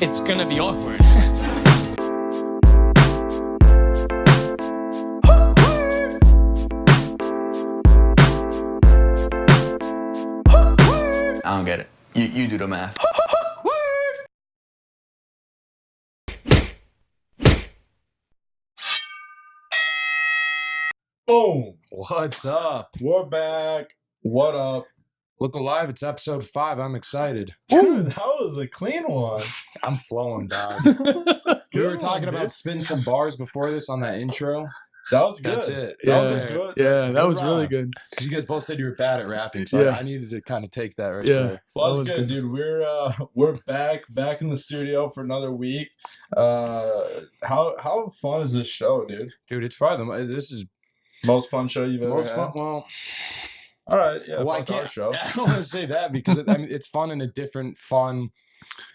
it's going to be awkward. I don't get it. You do the math. Boom. What's up? We're back. What up? Look Alive, it's episode 5. I'm excited. Dude, that was a clean one. I'm flowing, dog. Good We were one, talking about dude. spinning some bars before this on that intro. That was good. That's it. That was Yeah. a good. Yeah, that good was really round. good. Because you guys both said you were bad at rapping, so Yeah. I needed to kind of take that right Yeah. there. Well, That that's was good, dude. We're back in the studio for another week. How fun is this show, dude? Dude, it's probably this is Most fun show you've ever most had. fun. Well, All right, yeah. well, I fuck our can't. show. I don't want to say that because it's fun in a different, fun,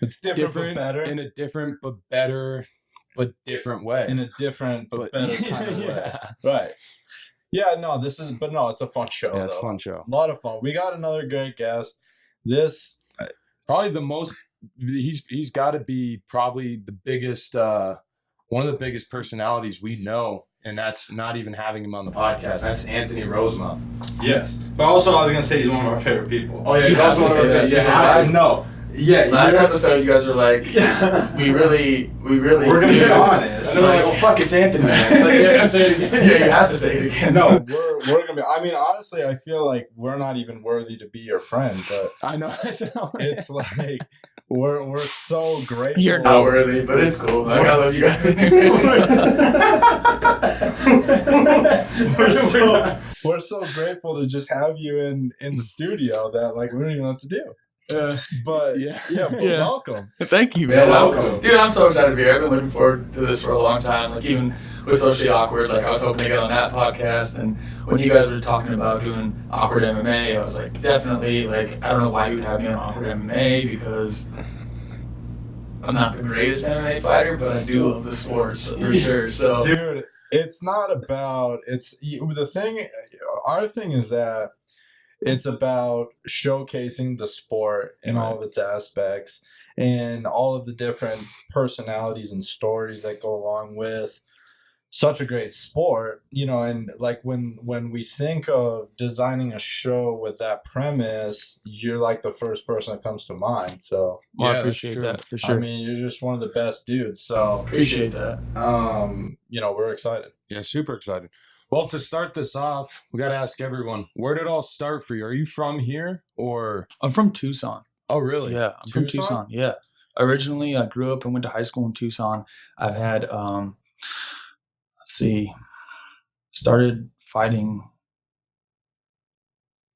It's different, but better. in a different but better, but different way. In a different but better kind of way. Yeah. Right. Yeah. No, it's a fun show. Yeah, it's a though. fun show. A lot of fun. We got another great guest. This. Probably the most. He's got to be probably the biggest. One of the biggest personalities we know, and that's not even having him on the podcast. That's Anthony Rozema. Yes, but also I was gonna say he's one of our favorite people. Oh yeah, he's also one of our. I know. Yeah, Last you're- episode, you guys were like, we really. We're gonna be honest. And they're like, well, fuck, it's Anthony, man. Like, yeah, say it again. Yeah, you have to say it again. No, we're gonna be. I mean, honestly, I feel like we're not even worthy to be your friend, but I know. it's like we're so grateful. You're not worthy, but it's cool. Like, I love you guys. we're so grateful to just have you in the studio that like we don't even know what to do. But Yeah. but Yeah. welcome. Thank you, Yeah, man. welcome. Dude, I'm so excited to be here. I've been looking forward to this for a long time. Like, even with Socially Awkward, like, I was hoping to get on that podcast. And when you guys were talking about doing Awkward MMA, I was like, definitely, like, I don't know why you would have me on Awkward MMA because I'm not the greatest MMA fighter, but I do love the sport for sure. So, Dude, it's not about the thing. Our thing is that it's about showcasing the sport in all of its aspects and all of the different personalities and stories that go along with such a great sport, and like when we think of designing a show with that premise, you're like the first person that comes to mind. So well, I Yeah, appreciate that's true. that for sure. I mean, you're just one of the best dudes. So Appreciate that. we're excited. Yeah, super excited. Well, to start this off, we got to ask everyone, where did it all start for you? Are you from here or? I'm from Tucson. Oh, really? Yeah, I'm from Tucson. Yeah. Originally, I grew up and went to high school in Tucson. I've had, started fighting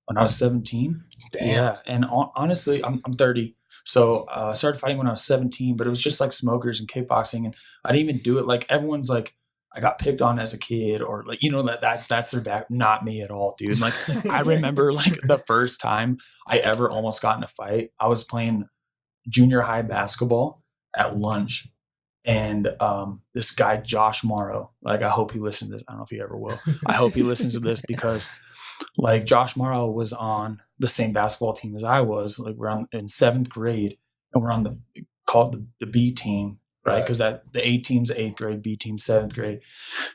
when I was 17. Damn. Yeah. And honestly, I'm 30. So I started fighting when I was 17, but it was just like smokers and kickboxing. And I didn't even do it. Like, everyone's like, I got picked on as a kid, or like, that's their back. Not me at all, dude. Like, I remember like the first time I ever almost got in a fight. I was playing junior high basketball at lunch, and this guy Josh Morrow, like, I hope he listens to this. I don't know if he ever will. I hope he listens to this because like Josh Morrow was on the same basketball team as I was. Like, we're in 7th grade, and we're on called the B team. Right, because the A team's 8th grade, B team 7th grade,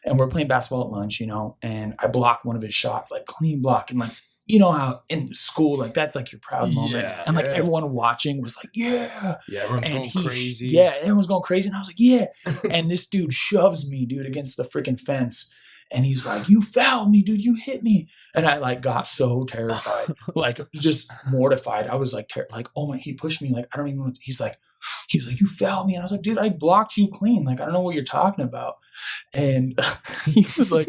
and we're playing basketball at lunch, and I blocked one of his shots, like clean block, and like, you know how in school, like, that's like your proud moment, Yeah, and like yeah. everyone watching was like, yeah, Yeah, everyone's and going crazy. yeah, everyone's going crazy, and I was like, yeah, and this dude shoves me, dude, against the freaking fence. And he's like, you fouled me, dude. You hit me. And I like got so terrified, like just mortified. I was like, oh my, he pushed me. Like, I don't even know. He's like, you fouled me. And I was like, dude, I blocked you clean. Like, I don't know what you're talking about. And he was like,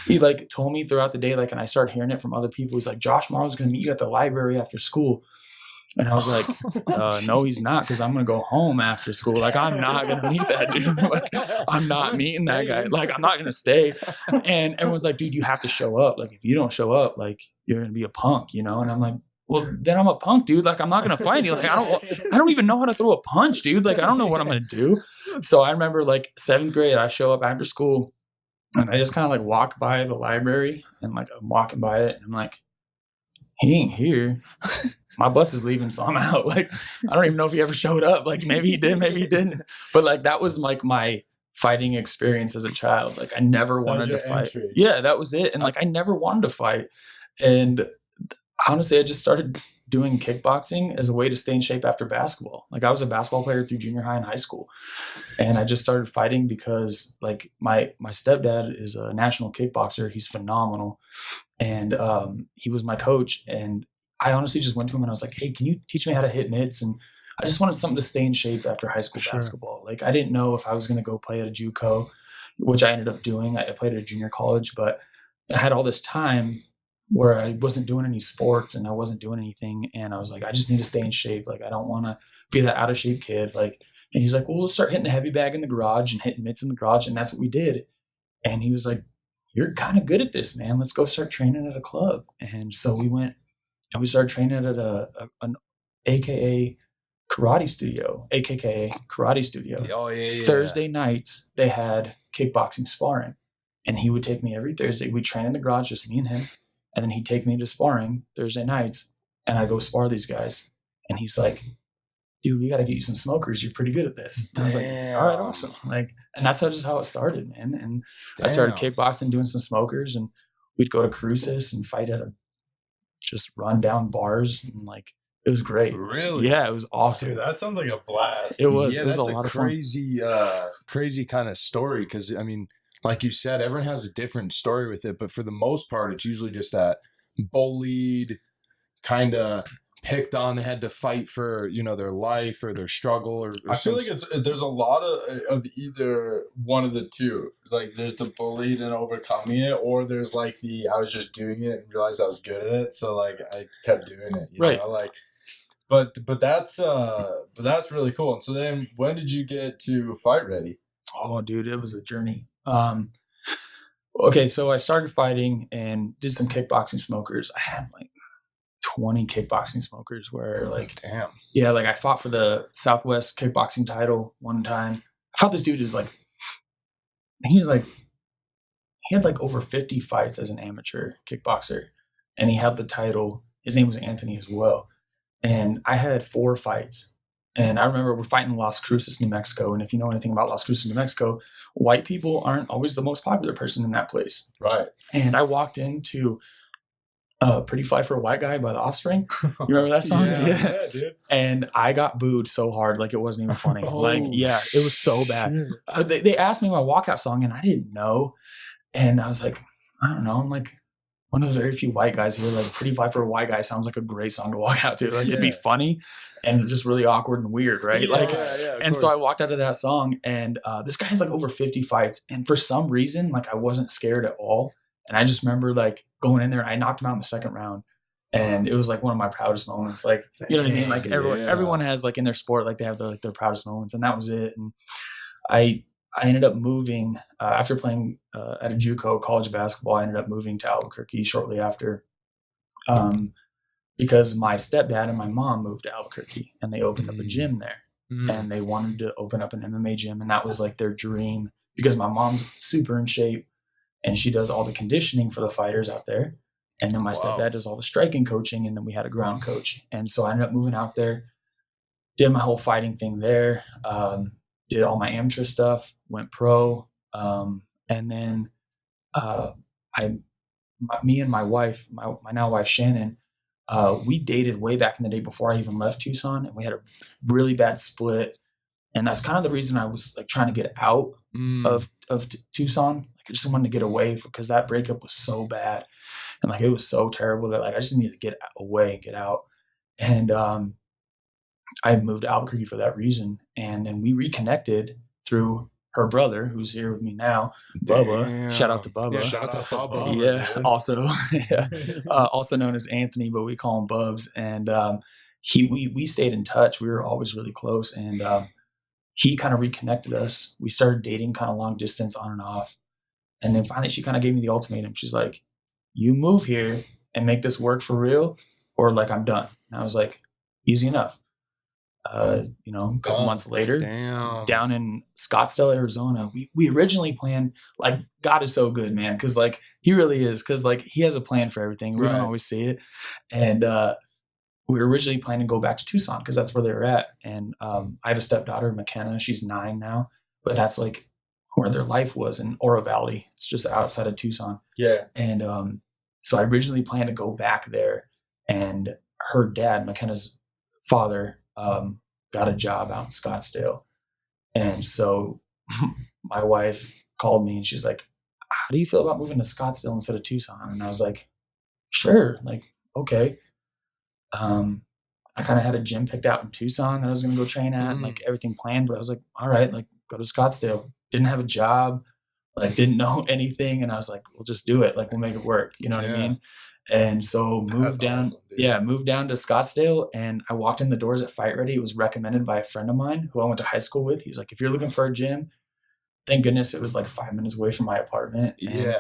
he like told me throughout the day, like, and I started hearing it from other people. He's like, Josh Morrow's going to meet you at the library after school. And I was like, no, he's not, because I'm going to go home after school. Like, I'm not going to meet that dude. Like, I'm not meeting that guy. Like, I'm not going to stay. And everyone's like, dude, you have to show up. Like, if you don't show up, like, you're going to be a punk, And I'm like, well, then I'm a punk, dude. Like, I'm not going to fight you. Like, I don't even know how to throw a punch, dude. Like, I don't know what I'm going to do. So I remember, like, 7th grade, I show up after school, and I just kind of, like, walk by the library, and, like, I'm walking by it, and I'm like, he ain't here. my bus is leaving, so I'm out. Like, I don't even know if he ever showed up. Like, maybe he did, maybe he didn't. But like, that was like my fighting experience as a child. Like, I never wanted to fight. Entry. Yeah, that was it. And like, I never wanted to fight. And honestly, I just started doing kickboxing as a way to stay in shape after basketball. Like, I was a basketball player through junior high and high school. And I just started fighting because like my stepdad is a national kickboxer. He's phenomenal. And he was my coach. And I honestly just went to him and I was like, hey, can you teach me how to hit mitts? And I just wanted something to stay in shape after high school basketball. Like, I didn't know if I was going to go play at a JUCO, which I ended up doing. I played at a junior college, but I had all this time where I wasn't doing any sports and I wasn't doing anything. And I was like, I just need to stay in shape. Like, I don't want to be that out of shape kid. Like, and he's like, well, we'll start hitting the heavy bag in the garage and hitting mitts in the garage. And that's what we did. And he was like, you're kind of good at this, man. Let's go start training at a club. And so we went and we started training at an AKA karate studio, AKKA karate studio. Oh, yeah. Thursday nights, they had kickboxing sparring. And he would take me every Thursday. We'd train in the garage, just me and him. And then he'd take me to sparring Thursday nights. And I'd go spar these guys. And he's like, dude, we got to get you some smokers. You're pretty good at this. And I was like, all right, awesome. Like, and that's just how it started, man. And I started kickboxing, doing some smokers, and we'd go to Cruces and fight at just run down bars. And like, it was great. Really? Yeah, it was awesome. Dude, that sounds like a blast. It was. Yeah, It was that's a lot of crazy, crazy kind of story. Because I mean, like you said, everyone has a different story with it, but for the most part, it's usually just that bullied, kind of picked on. They had to fight for their life or their struggle. Or I feel like there's a lot of either one of the two. Like, there's the bullied and overcoming it, or there's like I was just doing it and realized I was good at it, so like I kept doing it. You know? Like, but that's really cool. And so then, when did you get to fight ready? Oh, dude, it was a journey. Okay, so I started fighting and did some kickboxing smokers. I had like 20 kickboxing smokers where like, damn. Yeah, like I fought for the Southwest kickboxing title one time. I fought this dude who's like, he had like over 50 fights as an amateur kickboxer, and he had the title. His name was Anthony as well. And I had 4 fights. And I remember we're fighting in Las Cruces, New Mexico. And if you know anything about Las Cruces, New Mexico, white people aren't always the most popular person in that place. Right. And I walked into Pretty Fly for a White Guy by The Offspring. You remember that song? Yeah, dude. And I got booed so hard, like it wasn't even funny. Like, yeah, it was so bad. They asked me my walkout song and I didn't know. And I was like, I don't know. I'm like one of the very few white guys here. Like, Pretty Fly for a White Guy sounds like a great song to walk out to. Like, it'd be funny and just really awkward and weird, right? So I walked out of that song, and this guy has like over 50 fights. And for some reason, like, I wasn't scared at all. And I just remember like going in there, I knocked him out in the second round. And it was like one of my proudest moments. Like, you know what I mean? Like, everyone has like in their sport, like they have their proudest moments. And that was it. And I ended up moving after playing at a JUCO college basketball. I ended up moving to Albuquerque shortly after because my stepdad and my mom moved to Albuquerque, and they opened up a gym there. And they wanted to open up an MMA gym. And that was like their dream, because my mom's super in shape and she does all the conditioning for the fighters out there. And then my stepdad does all the striking coaching. And then we had a ground coach. And so I ended up moving out there, did my whole fighting thing there, did all my amateur stuff, went pro. And then me and my wife, my now wife, Shannon, we dated way back in the day before I even left Tucson, and we had a really bad split. And that's kind of the reason I was like trying to get out of Tucson. Like, I just wanted to get away because that breakup was so bad. And like, it was so terrible that like, I just needed to get away and get out. And I moved to Albuquerque for that reason. And then we reconnected through her brother, who's here with me now, Bubba. Damn. Shout out to Bubba. Yeah, shout out to Bubba. Yeah, also known as Anthony, but we call him Bubs. And we stayed in touch. We were always really close. And he kind of reconnected us. We started dating kind of long distance on and off. And then finally she kind of gave me the ultimatum. She's like, you move here and make this work for real, or like I'm done. And I was like, easy enough. A couple months later, down in Scottsdale, Arizona, we originally planned, like, God is so good, man. Cause like, he really is. Cause like, he has a plan for everything. We don't always see it. And we were originally planning to go back to Tucson because that's where they were at. And I have a stepdaughter, McKenna. She's 9 now, but that's like where their life was in Oro Valley. It's just outside of Tucson. Yeah. And so I originally planned to go back there, and her dad, McKenna's father, got a job out in Scottsdale. And so my wife called me and she's like, how do you feel about moving to Scottsdale instead of Tucson? And I was like, sure, like, okay. I kind of had a gym picked out in Tucson that I was going to go train at, and like everything planned, but I was like, all right, like go to Scottsdale. Didn't have a job, like didn't know anything. And I was like, we'll just do it. Like we'll make it work. You know what I mean? And so moved down to Scottsdale, and I walked in the doors at Fight Ready. It was recommended by a friend of mine who I went to high school with. He's like, if you're looking for a gym, thank goodness it was like 5 minutes away from my apartment. And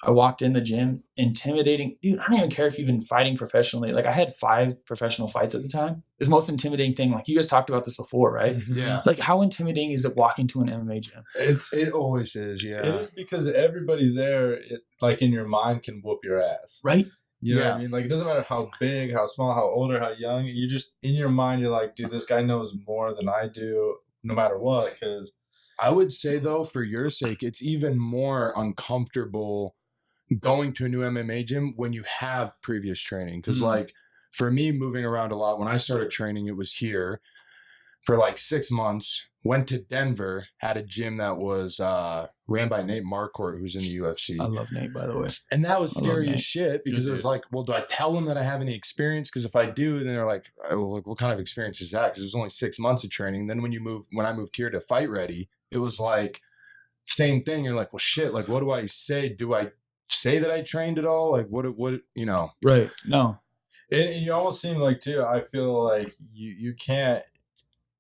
I walked in the gym, intimidating. Dude, I don't even care if you've been fighting professionally. Like I had 5 professional fights at the time. It was the most intimidating thing. Like you guys talked about this before, right? Yeah. Like how intimidating is it walking to an MMA gym? It always is. Yeah. It is because everybody there, like in your mind, can whoop your ass. Right? You know what I mean? Like it doesn't matter how big, how small, how old, or how young. You just, in your mind, you're like, dude, this guy knows more than I do, no matter what. Because I would say though, for your sake, it's even more uncomfortable going to a new MMA gym when you have previous training. Because like for me, moving around a lot, when I started training, it was here for like 6 months, went to Denver, had a gym that was ran by Nate Marquardt, who's in the UFC. I love Nate, by the way. And that was scary as shit because it was like, well, do I tell them that I have any experience? Because if I do, then they're like, oh, like, what kind of experience is that? Because it was only 6 months of training. Then when I moved here to Fight Ready, it was like same thing. You're like, well, shit, like, what do I say? Do I say that I trained at all? Like, what, you know? Right. No. and you almost seem like, too, I feel like you can't,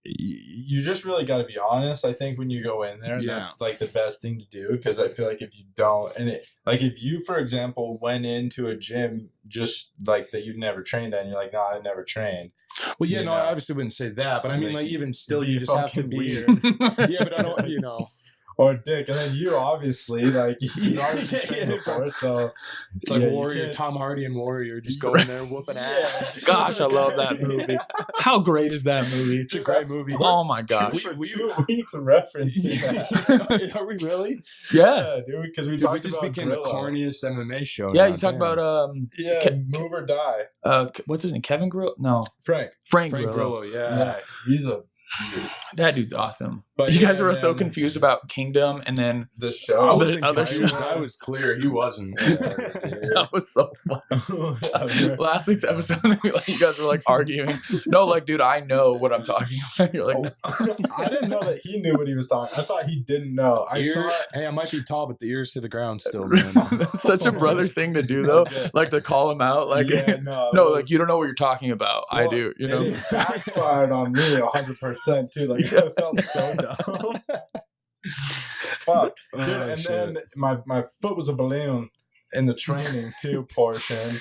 you just really got to be honest. I think when you go in there, that's like the best thing to do. Because I feel like if you don't, and like if you, for example, went into a gym just like that you'd never trained at, and you're like, no, I never trained. Well, yeah, no, I obviously wouldn't say that, but I mean, like even still, you just have to be weird. Yeah, but I don't, you know. Or dick, and then you obviously like you obviously trained before, so it's like Warrior, Tom Hardy and Warrior just going there whooping ass. Gosh, I love that movie. How great is that movie? It's a great movie. Oh my gosh, for 2 weeks referencing that. Are we really? Yeah, dude, because we talked just about became Grillo. The corniest MMA show. Yeah, now, you talk about Move or Die. What's his name? Kevin Grillo? No, Frank Grillo. Yeah, he's a. That dude's awesome. But you guys were so confused about Kingdom, and then the show. I was clear. He wasn't. That was so fun. Last week's episode, you guys were like arguing. No, like, dude, I know what I'm talking about. You're like, no. I didn't know that he knew what he was talking. I thought he didn't know. Hey, I might be tall, but the ears to the ground still, man. That's such a brother thing to do, though. Like to call him out. Like, like you don't know what you're talking about. Well, I do. You know, it backfired on me 100% too. Like I felt so dumb. Fuck. Dude, and then my foot was a balloon in the training too portion.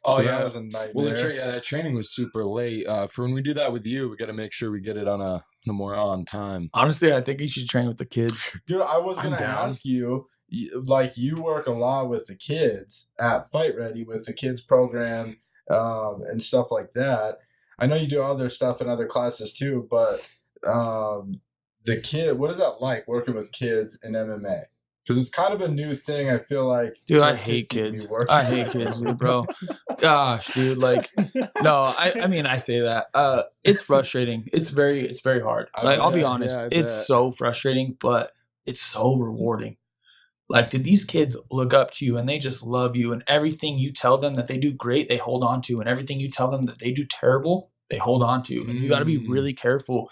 Oh, so yeah, that was a nightmare. Well, that training was super late. For when we do that with you, we got to make sure we get it on a more on time. Honestly, I think you should train with the kids. Dude, I was gonna ask you, like, you work a lot with the kids at Fight Ready with the kids program and stuff like that. I know you do other stuff in other classes too, but the kid, what is that like working with kids in MMA? Because it's kind of a new thing. I feel like, dude, I hate kids. I hate kids, dude, bro. Gosh, dude, like, no, I mean, I say that. It's frustrating. It's very hard. Like, I'll be honest, it's so frustrating, but it's so rewarding. Like, did these kids look up to you and they just love you, and everything you tell them that they do great, they hold on to, and everything you tell them that they do terrible, they hold on to. And you got to be really careful.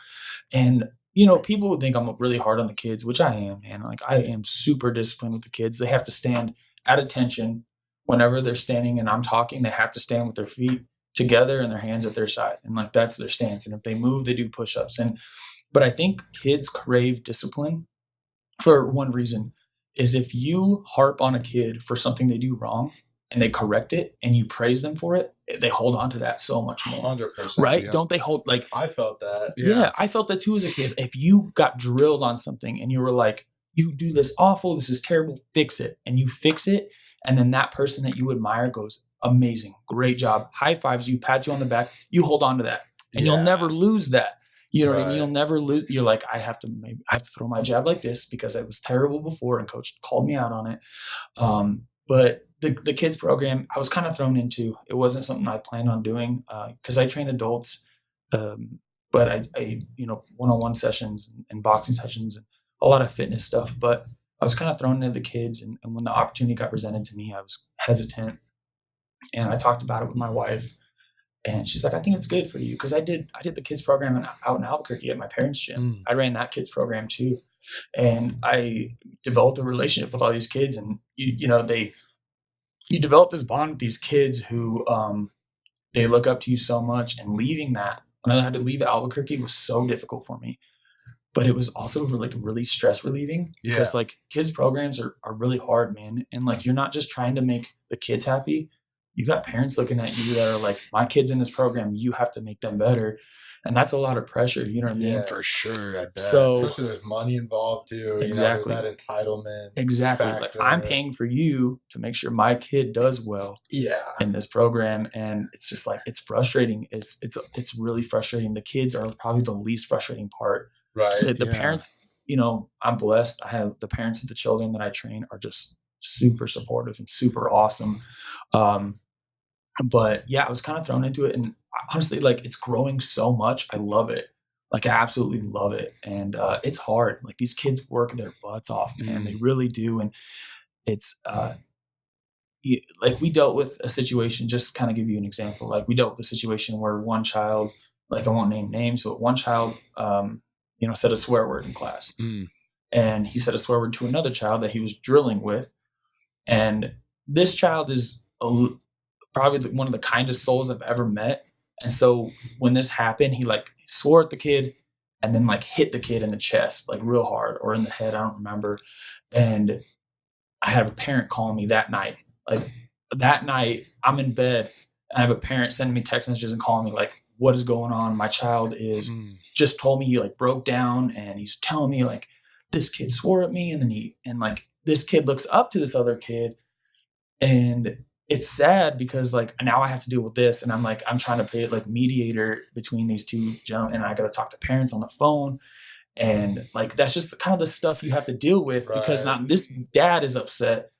And you know, people would think I'm really hard on the kids, which I am, man. Like, I am super disciplined with the kids. They have to stand at attention whenever they're standing and I'm talking. They have to stand with their feet together and their hands at their side. And like, that's their stance. And if they move, they do push-ups. But I think kids crave discipline for one reason, is if you harp on a kid for something they do wrong and they correct it and you praise them for it, they hold on to that so much more. 100%. Right? Yeah. Don't they hold, like... I felt that. Yeah, I felt that too as a kid. If you got drilled on something and you were like, you do this awful, this is terrible, fix it. And you fix it. And then that person that you admire goes, amazing, great job, high fives you, pats you on the back, you hold on to that, and you'll never lose that. You know what I mean? You'll never lose. You're like, I have to throw my jab like this because it was terrible before, and coach called me out on it. But the kids program, I was kind of thrown into. It wasn't something I planned on doing because I train adults, but I one-on-one sessions and boxing sessions and a lot of fitness stuff. But I was kind of thrown into the kids, and when the opportunity got presented to me, I was hesitant, and I talked about it with my wife. And she's like, I think it's good for you. Cause I did the kids program out in Albuquerque at my parents' gym. I ran that kids program too. And I developed a relationship with all these kids, and you develop this bond with these kids who, they look up to you so much, and leaving that, when I had to leave Albuquerque was so difficult for me, but it was also really stress relieving because like kids programs are really hard, man. And like, you're not just trying to make the kids happy. You got parents looking at you that are like, my kid's in this program, you have to make them better. And that's a lot of pressure. You know what I mean? Yeah, for sure. I bet. So especially there's money involved too. Exactly. There's that entitlement. Exactly. Factor. Like, I'm paying for you to make sure my kid does well in this program. And it's just like, it's frustrating. It's really frustrating. The kids are probably the least frustrating part. Right. The parents, I'm blessed. I have the parents of the children that I train are just super supportive and super awesome. But yeah, I was kind of thrown into it, and honestly, like, it's growing so much. I love it. Like, I absolutely love it. And it's hard. Like, these kids work their butts off, man. They really do. And it's like, we dealt with a situation, just kind of give you an example. Like, we dealt with a situation where one child, like, I won't name names, but one child, said a swear word in class. And he said a swear word to another child that he was drilling with. And this child is probably one of the kindest souls I've ever met. And so when this happened, he like swore at the kid and then like hit the kid in the chest, like real hard, or in the head. I don't remember. And I had a parent calling me that night. Like, that night I'm in bed and I have a parent sending me text messages and calling me like, what is going on? My child is just told me he like broke down, and he's telling me like, this kid swore at me. And then like, this kid looks up to this other kid, and it's sad because like, now I have to deal with this, and I'm trying to play like mediator between these two gentlemen, and I got to talk to parents on the phone, and like, that's just kind of the stuff you have to deal with because now this dad is upset,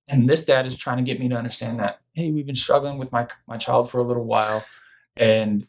and this dad is trying to get me to understand that, hey, we've been struggling with my child for a little while, and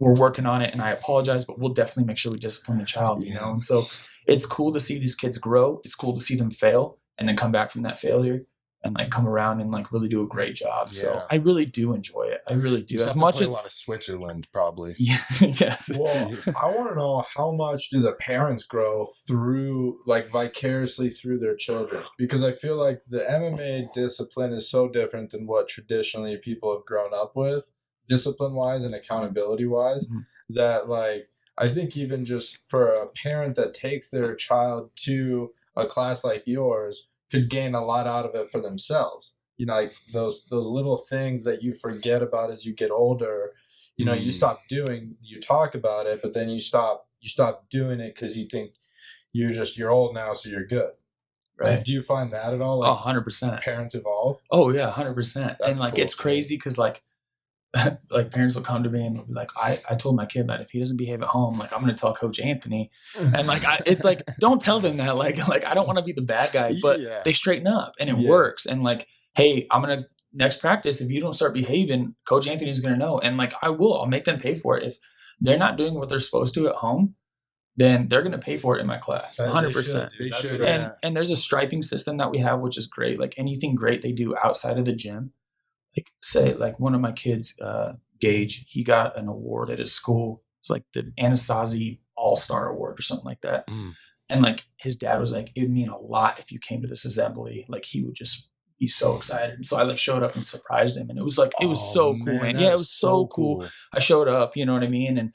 we're working on it, and I apologize, but we'll definitely make sure we discipline the child, And so it's cool to see these kids grow. It's cool to see them fail and then come back from that failure and like come around and like really do a great job. So I really do enjoy it. I really do. As much as a lot of Switzerland, probably. Yes. Well, I want to know, how much do the parents grow through, like, vicariously through their children? Because I feel like the MMA discipline is so different than what traditionally people have grown up with, discipline-wise and accountability-wise, that like, I think even just for a parent that takes their child to a class like yours could gain a lot out of it for themselves. Like those little things that you forget about as you get older, you stop doing, you talk about it, but then you stop doing it because you think you're old now, so you're good. Right. Do you find that at all? Like, 100%. Parents evolve? Oh yeah, 100%. And like, cool, it's crazy because like parents will come to me and they'll be like, I told my kid that if he doesn't behave at home, like, I'm going to tell Coach Anthony. And like, it's like, don't tell them that. Like I don't want to be the bad guy, but they straighten up and it works. And like, hey, I'm going to next practice, if you don't start behaving, Coach Anthony's going to know. And like, I'll make them pay for it. If they're not doing what they're supposed to at home, then they're going to pay for it in my class. 100%. They should. And there's a striping system that we have, which is great. Like, anything great they do outside of the gym. Like, say, like, one of my kids, Gage, he got an award at his school. It's like the Anasazi All-Star Award or something like that. And like, his dad was like, it would mean a lot if you came to this assembly. Like, he would just be so excited. And so I like showed up and surprised him. And it was like, it was so cool, man. Yeah, it was so cool. I showed up, you know what I mean? And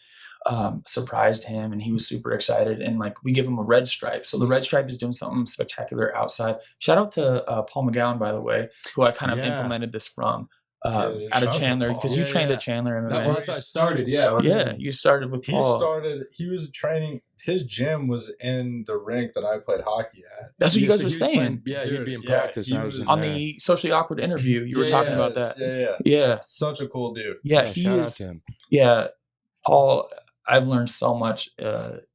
surprised him, and he was super excited. And like, we give him a red stripe. So the red stripe is doing something spectacular outside. Shout out to Paul McGowan, by the way, who I kind of implemented this from. dude, out shout of out to Chandler, Paul. because you Yeah, trained yeah. at Chandler MMA. That's once I started. Yeah. Yeah, you started with Paul. He was training, his gym was in the rink that I played hockey at. That's what you Yeah, guys so were he was saying. playing- yeah, he'd Dude, be in yeah, practice. he I was was in On there. the socially awkward interview, you were talking about that. Yeah. Yeah. Such a cool dude. Yeah, Yeah, he shout out is. to him. Yeah, Paul, I've learned so much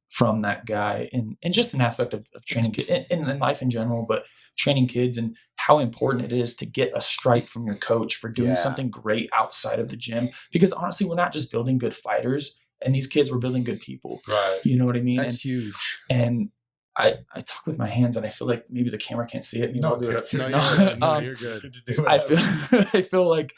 from that guy, and just an aspect of training kids in life in general, but training kids and how important it is to get a stripe from your coach for doing Yeah. something great outside of the gym. Because honestly, we're not just building good fighters, and these kids were building good people. Right. You know what I mean? That's huge. And I talk with my hands, and I feel like maybe the camera can't see it. Maybe I'll do it up here. No, you're good. I feel like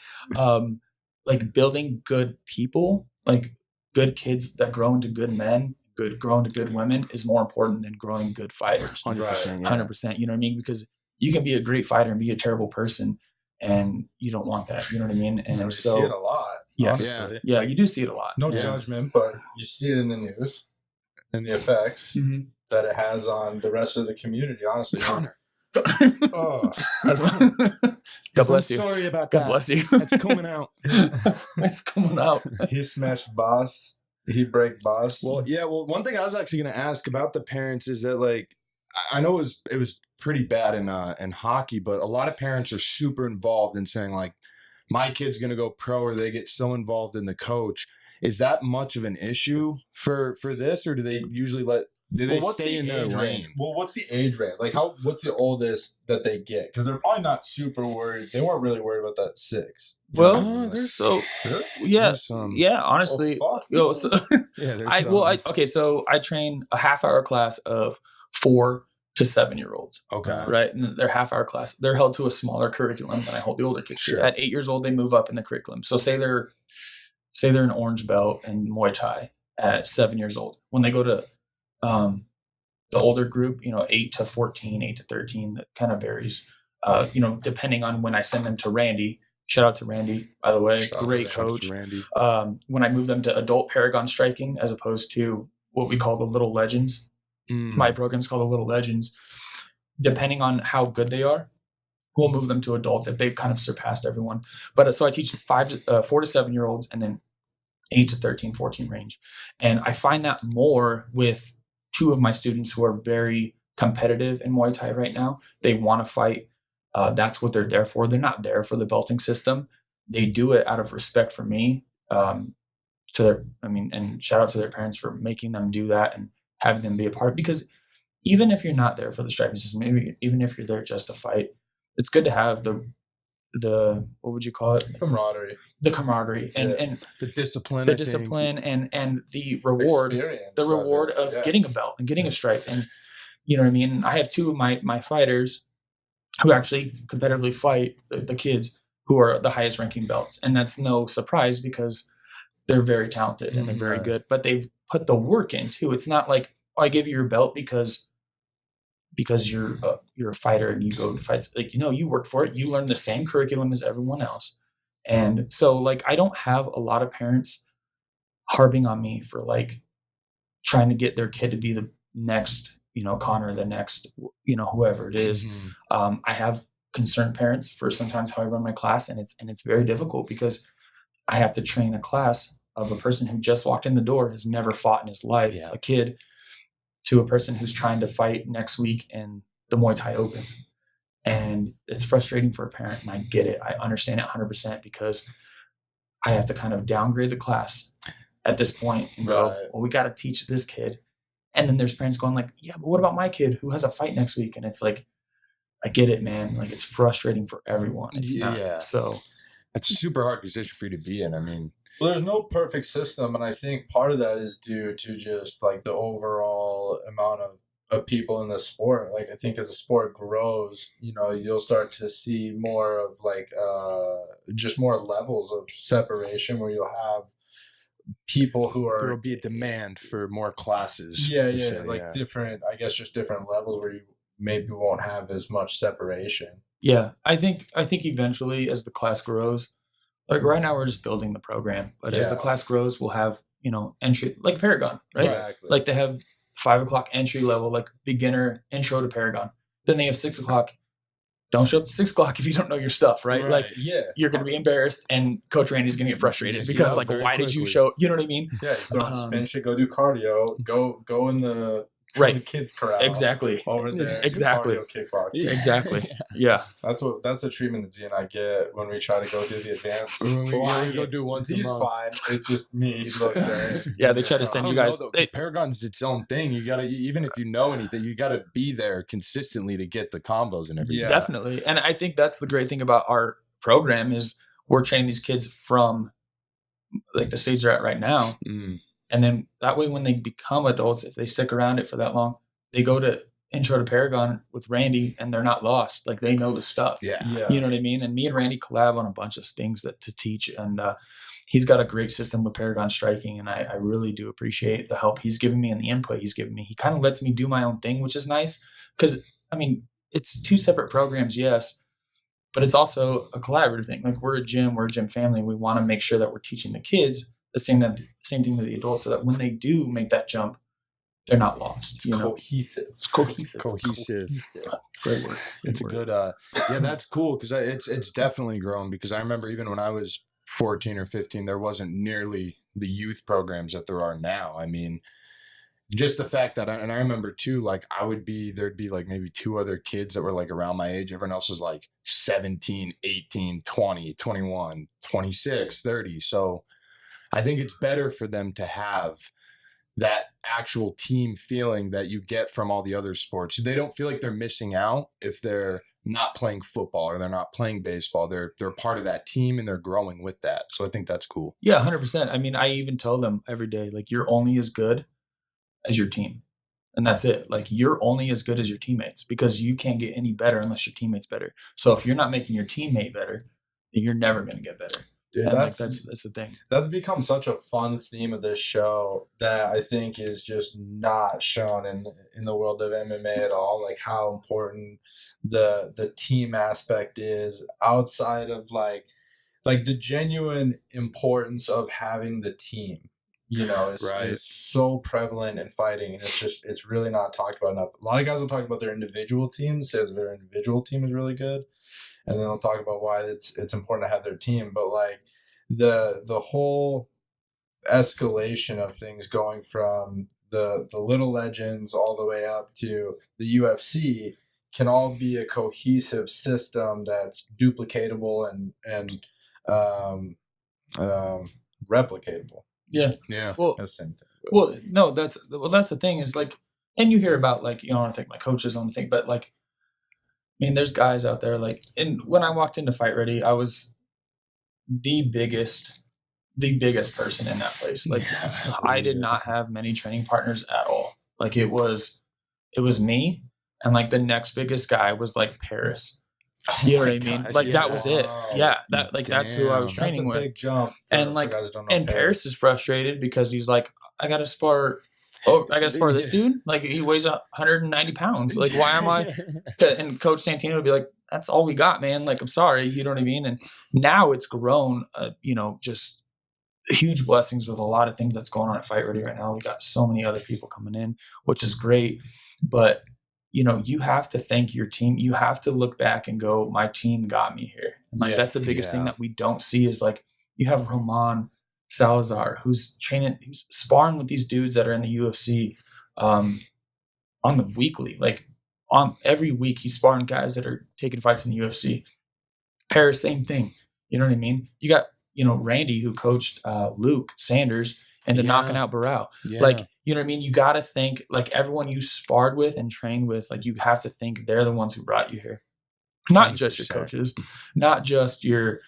building good people, like good kids that grow into good men, grow into good women, is more important than growing good fighters. 100%. Yeah. 100%. You know what I mean? Because you can be a great fighter and be a terrible person, and you don't want that. You know what I mean? And You so see it a lot. yes, Honestly. yeah, you do see it a lot. No Yeah. judgment, but you see it in the news and the effects Mhm. that it has on the rest of the community, honestly. Connor. Oh. That's God bless you. Sorry about God that. bless you. It's coming out. It's coming out. He smashed boss. He break boss. Well, yeah. Well, one thing I was actually going to ask about the parents is that, like, I know it was pretty bad in hockey, but a lot of parents are super involved in saying, like, my kid's going to go pro, or they get so involved in the coach. Is that much of an issue for this, or do they usually stay in their lane? Well, what's the age range? Like, what's the oldest that they get? Because they're probably not super worried. They weren't really worried about that 6. Well, Like, so really? yeah, There's some- yeah. Honestly, Oh, fuck. yo, so Yeah, there's so I train a half-hour class of 4 to 7-year-olds. Okay. Right, and they're half-hour class. They're held to a smaller curriculum than I hold the older kids. Sure. At 8 years old, they move up in the curriculum. So say they're an orange belt in Muay Thai at 7 years old. When they go to the older group, 8 to 14, 8 to 13, that kind of varies. Depending on when I send them to Randy. Shout out to Randy, by the way, great coach. Randy. When I move them to adult Paragon striking, as opposed to what we call the Little Legends, my program's called the Little Legends. Depending on how good they are, we'll move them to adults if they've kind of surpassed everyone. But so I teach 4 to 7-year-olds, and then 8 to 13, 14 range. And I find that more with 2 of my students who are very competitive in Muay Thai right now. They want to fight. That's what they're there for. They're not there for the belting system. They do it out of respect for me. And shout out to their parents for making them do that and having them be a part of it. Because even if you're not there for the striping system, maybe even if you're there just to fight, it's good to have the what would you call it? Camaraderie. The camaraderie and The discipline. the discipline and the reward. Experience The reward of getting a belt and getting a stripe. And you know what I mean? I have 2 of my fighters who actually competitively fight the kids who are the highest ranking belts. And that's no surprise because they're very talented and they're very good, but they've put the work in too. It's not like, oh, I give you your belt because you're a fighter and you go to fights. Like, you work for it. You learn the same curriculum as everyone else. And so, like, I don't have a lot of parents harping on me for, like, trying to get their kid to be the next, Connor, the next, whoever it is. I have concerned parents for sometimes how I run my class, and it's very difficult because I have to train a class of a person who just walked in the door, has never fought in his life, a kid, to a person who's trying to fight next week in the Muay Thai Open. And it's frustrating for a parent, and I get it. I understand it 100% because I have to kind of downgrade the class at this point and go, well, we got to teach this kid. And then there's parents going like, yeah, but what about my kid who has a fight next week? And it's like, I get it, man. Like, it's frustrating for everyone. It's not. So it's a super hard position for you to be in. I mean, well, there's no perfect system, and I think part of that is due to just like the overall amount of people in the sport. Like, I think as the sport grows, you'll start to see more of like just more levels of separation where you'll have people who are, there will be a demand for more classes. Different, I guess, just different levels where you maybe won't have as much separation. Yeah, I think eventually as the class grows, like right now we're just building the program, but as the class grows, we'll have, entry, like Paragon, right? Exactly. Like they have 5 o'clock entry level, like beginner intro to Paragon. Then they have 6 o'clock don't show up at 6 o'clock if you don't know your stuff, right? Like, Yeah. you're going to be embarrassed, and Coach Randy's going to get frustrated because, like, why did you show? You know what I mean? Yeah, you throw on spin shit, go do cardio, go in the kids corral. Exactly. Over there. Exactly. Cardio kickboxing. Exactly. Yeah. That's the treatment that Z and I get when we try to go do the advanced. When we go do once a month. Fine. It's just me. He looks at it. Yeah, they try to send you guys. Paragon's its own thing. You gotta, even if you know anything, you gotta be there consistently to get the combos and everything. Yeah. Definitely. And I think that's the great thing about our program is we're training these kids from like the stage they're at right now. And then that way when they become adults, if they stick around it for that long, they go to Intro to Paragon with Randy and they're not lost. Like, they know the stuff. Yeah. You know what I mean? And me and Randy collab on a bunch of things to teach. And he's got a great system with Paragon striking. And I really do appreciate the help he's giving me and the input he's giving me. He kind of lets me do my own thing, which is nice. Because, I mean, it's 2 separate programs, yes. But it's also a collaborative thing. Like, we're a gym family. We want to make sure that we're teaching the kids the same thing to the adults, so that when they do make that jump, they're not lost. It's cohesive. It's cohesive. Great word. It's a good. Yeah, that's cool because it's definitely grown. Because I remember even when I was 14 or 15, there wasn't nearly the youth programs that there are now. I mean, just the fact that, and I remember too, like there'd be like maybe 2 other kids that were like around my age. Everyone else was like 17, 18, 20, 21, 26, 30. So I think it's better for them to have that actual team feeling that you get from all the other sports. They don't feel like they're missing out if they're not playing football or they're not playing baseball. They're part of that team and they're growing with that. So I think that's cool. Yeah, 100%. I mean, I even tell them every day, like, you're only as good as your team. And that's it. Like, you're only as good as your teammates, because you can't get any better unless your teammate's better. So if you're not making your teammate better, then you're never going to get better. Dude, that's the thing. That's become such a fun theme of this show that I think is just not shown in the world of MMA at all. Like, how important the team aspect is outside of like the genuine importance of having the team. You know, it's so prevalent in fighting, and it's really not talked about enough. A lot of guys will talk about their individual teams, say that their individual team is really good, and then they'll talk about why it's important to have their team. But like the whole escalation of things going from the little legends all the way up to the UFC can all be a cohesive system that's duplicatable and replicatable. Yeah. Well, that's the same thing. Well, no, that's the thing is, like, and you hear about, like, you know, I want to thank my coaches on the thing, but like, I mean, there's guys out there, like, and when I walked into Fight Ready, I was the biggest person in that place. Like, I did not have many training partners at all. Like, it was me, and like the next biggest guy was like Paris. You know what I mean? Like, that was it. Yeah, that's who I was training with. Big jump. And like, and Paris is frustrated because he's like, I got to spar. Oh, I got to spar this dude. Like, he weighs 190 pounds. Like, why am I? And Coach Santino would be like, "That's all we got, man. Like, I'm sorry." You know what I mean? And now it's grown. You know, just huge blessings with a lot of things that's going on at Fight Ready right now. We got so many other people coming in, which is great. But you know, you have to thank your team. You have to look back and go, my team got me here. And like, that's the biggest thing that we don't see is like, you have Roman Salazar, who's sparring with these dudes that are in the UFC on the weekly. Like, on every week, he's sparring guys that are taking fights in the UFC. Paris, same thing. You know what I mean? You got, you know, Randy, who coached Luke Sanders into knocking out Barao. Like, you know what I mean? You got to think, like, everyone you sparred with and trained with, like, you have to think they're the ones who brought you here. Not 100%. Just your coaches, not just your,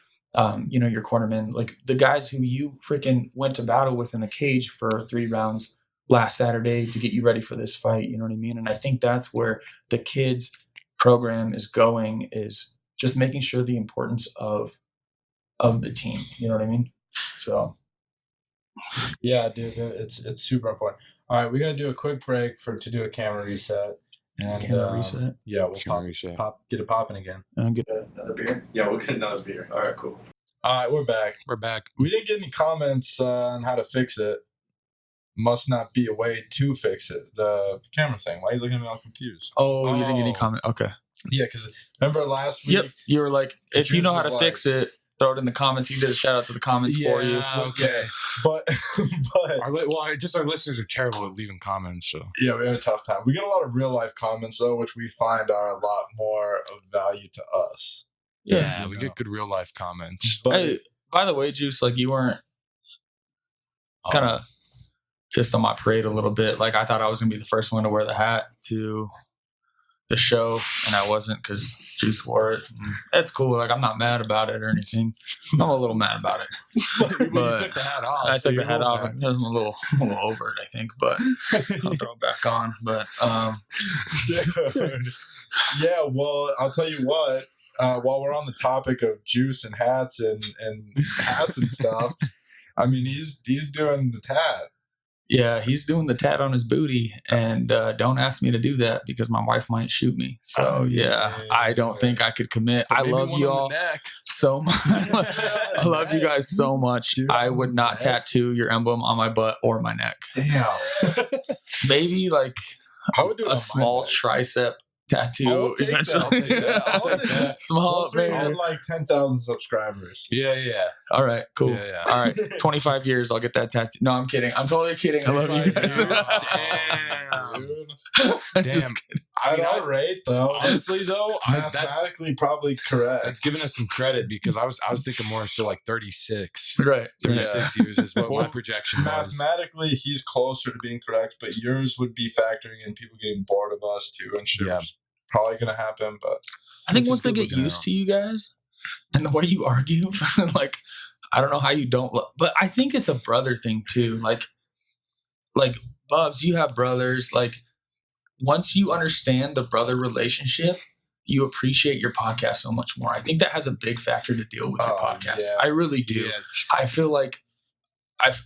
you know, your cornermen, like the guys who you freaking went to battle with in the cage for 3 rounds last Saturday to get you ready for this fight. You know what I mean? And I think that's where the kids program is going, is just making sure the importance of the team. You know what I mean? So. Yeah, dude, it's super important. All right, we gotta do a quick break to do a camera reset. And camera reset. Yeah, we'll get it popping again. And get another beer. Yeah, we'll get another beer. All right, cool. All right, we're back. We didn't get any comments on how to fix it. Must not be a way to fix it. The camera thing. Why are you looking at me all confused? Oh, you didn't get any comment. Okay. Yeah, because remember last week? Yep. You were like, if you know how to was fix it, throw it in the comments. He did a shout out to the comments for you. Okay. But Our listeners are terrible at leaving comments. So yeah, we have a tough time. We get a lot of real life comments though, which we find are a lot more of value to us. yeah, you we know. get good real life comments. But Hey, by the way, Juice, like you weren't kind of pissed on my parade a little bit. Like I thought I was gonna be the first one to wear the hat to the show, and I wasn't because Juice wore it. And that's cool. Like I'm not mad about it or anything. I'm a little mad about it. Well, you took the hat off. I so took the you're hat off. mad. I'm a little over it, I think, but I'll throw it back on. But dude, yeah, well, I'll tell you what. While we're on the topic of Juice and hats and hats and stuff, I mean, he's doing the tat. yeah, he's doing the tat on his booty, and don't ask me to do that because my wife might shoot me. So yeah, I don't think I could commit. I Maybe love one you on the all neck. so much. I love you guys so much. Dude, I would not tattoo your emblem on my butt or my neck. Damn. Maybe like I would do it on a my small neck. tricep tattoo I'll take that, eventually. I'll take that. Small, Once we maybe. had like 10,000 subscribers. Yeah. All right, cool. Yeah. All right, 25 years, I'll get that tattoo. No, I'm kidding. I'm totally kidding. I love you guys. Damn. Dude. I'm Damn. just kidding. I'd all rate though. Honestly, though, that's Mathematically, probably correct. that's giving us some credit because I was thinking more so like 36. Right. 36 years is what my Well, projection was. Mathematically, he's closer to being correct, but yours would be factoring in people getting bored of us too, and shit. Yeah. Was probably gonna happen, but I think Which once is they good get looking used out. to you guys and the way you argue, like, I don't know how you don't look, but I think it's a brother thing too. Like Bubs, you have brothers. Like, once you understand the brother relationship, you appreciate your podcast so much more. I think that has a big factor to deal with your Oh, podcast. yeah. I really do. Yeah. I feel like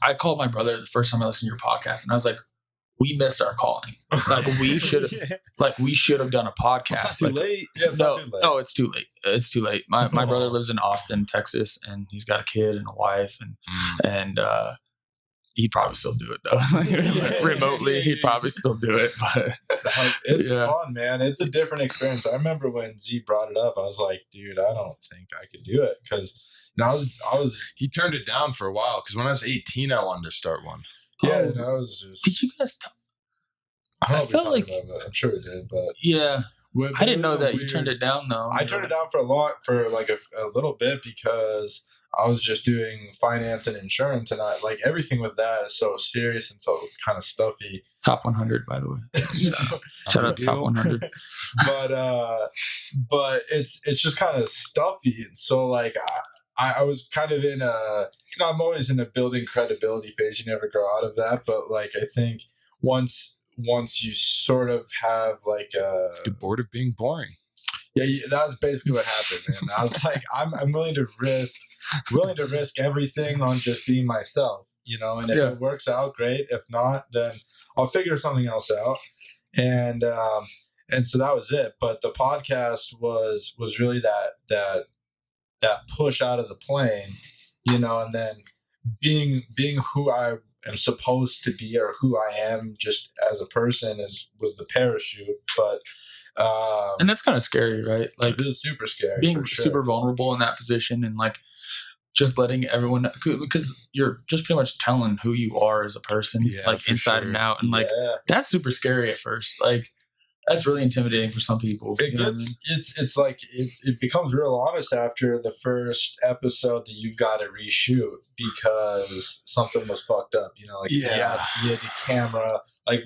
I called my brother the first time I listened to your podcast, and I was like, we missed our calling. Like we should have done a podcast. It's not too Like, late. yeah, it's not too late. no, it's too late. It's too late. My brother lives in Austin, Texas, and he's got a kid and a wife, and he'd probably still do it though. Remotely, he'd probably still do it. But It's Yeah. fun, man. It's a different experience. I remember when Z brought it up, I was like, dude, I don't think I could do it because I was He turned it down for a while because when I was 18, I wanted to start one. yeah, Oh. and I was just. did you guys? I don't know I if we felt talked like- about it. I'm sure we did, but Yeah, But I didn't know it was that a you turned weird- it down though. I turned it down for a little bit because I was just doing finance and insurance, and I like everything with that is so serious and so kind of stuffy. Top 100, by the way. Shout out to Top 100. but it's just kind of stuffy, and so like I was kind of in a I'm always in a building credibility phase. You never grow out of that, but like I think once you sort of have like Get bored of being boring. yeah, that was basically what happened, man. I was like, I'm willing to risk everything on just being myself, and if it works out, great. If not, then I'll figure something else out. And so that was it. But the podcast was really that push out of the plane, and then being who I am supposed to be or who I am just as a person was the parachute. But And that's kind of scary, right? Like it was super scary. being for sure. super vulnerable in that position and like just letting everyone know, because you're just pretty much telling who you are as a person, Yeah, like for inside sure. and out. And like, Yeah. that's super scary at first. Like, that's really intimidating for some people. It you know what I gets mean? it's like it becomes real honest after the first episode that you've got to reshoot because something was fucked up. Like Yeah. you had the camera. Like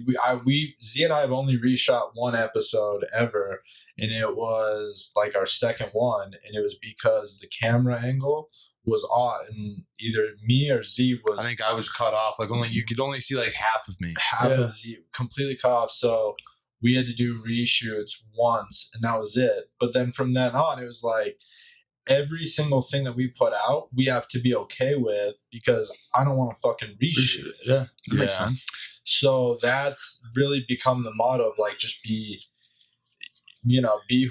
Z and I have only reshot one episode ever, and it was like our second one, and it was because the camera angle was off, and either me or Z was I think I was cut off. Like you could only see like half of me. half of Z completely cut off. So we had to do reshoots once, and that was it. But then from then on, it was like every single thing that we put out, we have to be okay with because I don't want to fucking reshoot it. Yeah, that makes Yeah. sense. So that's really become the motto of like just be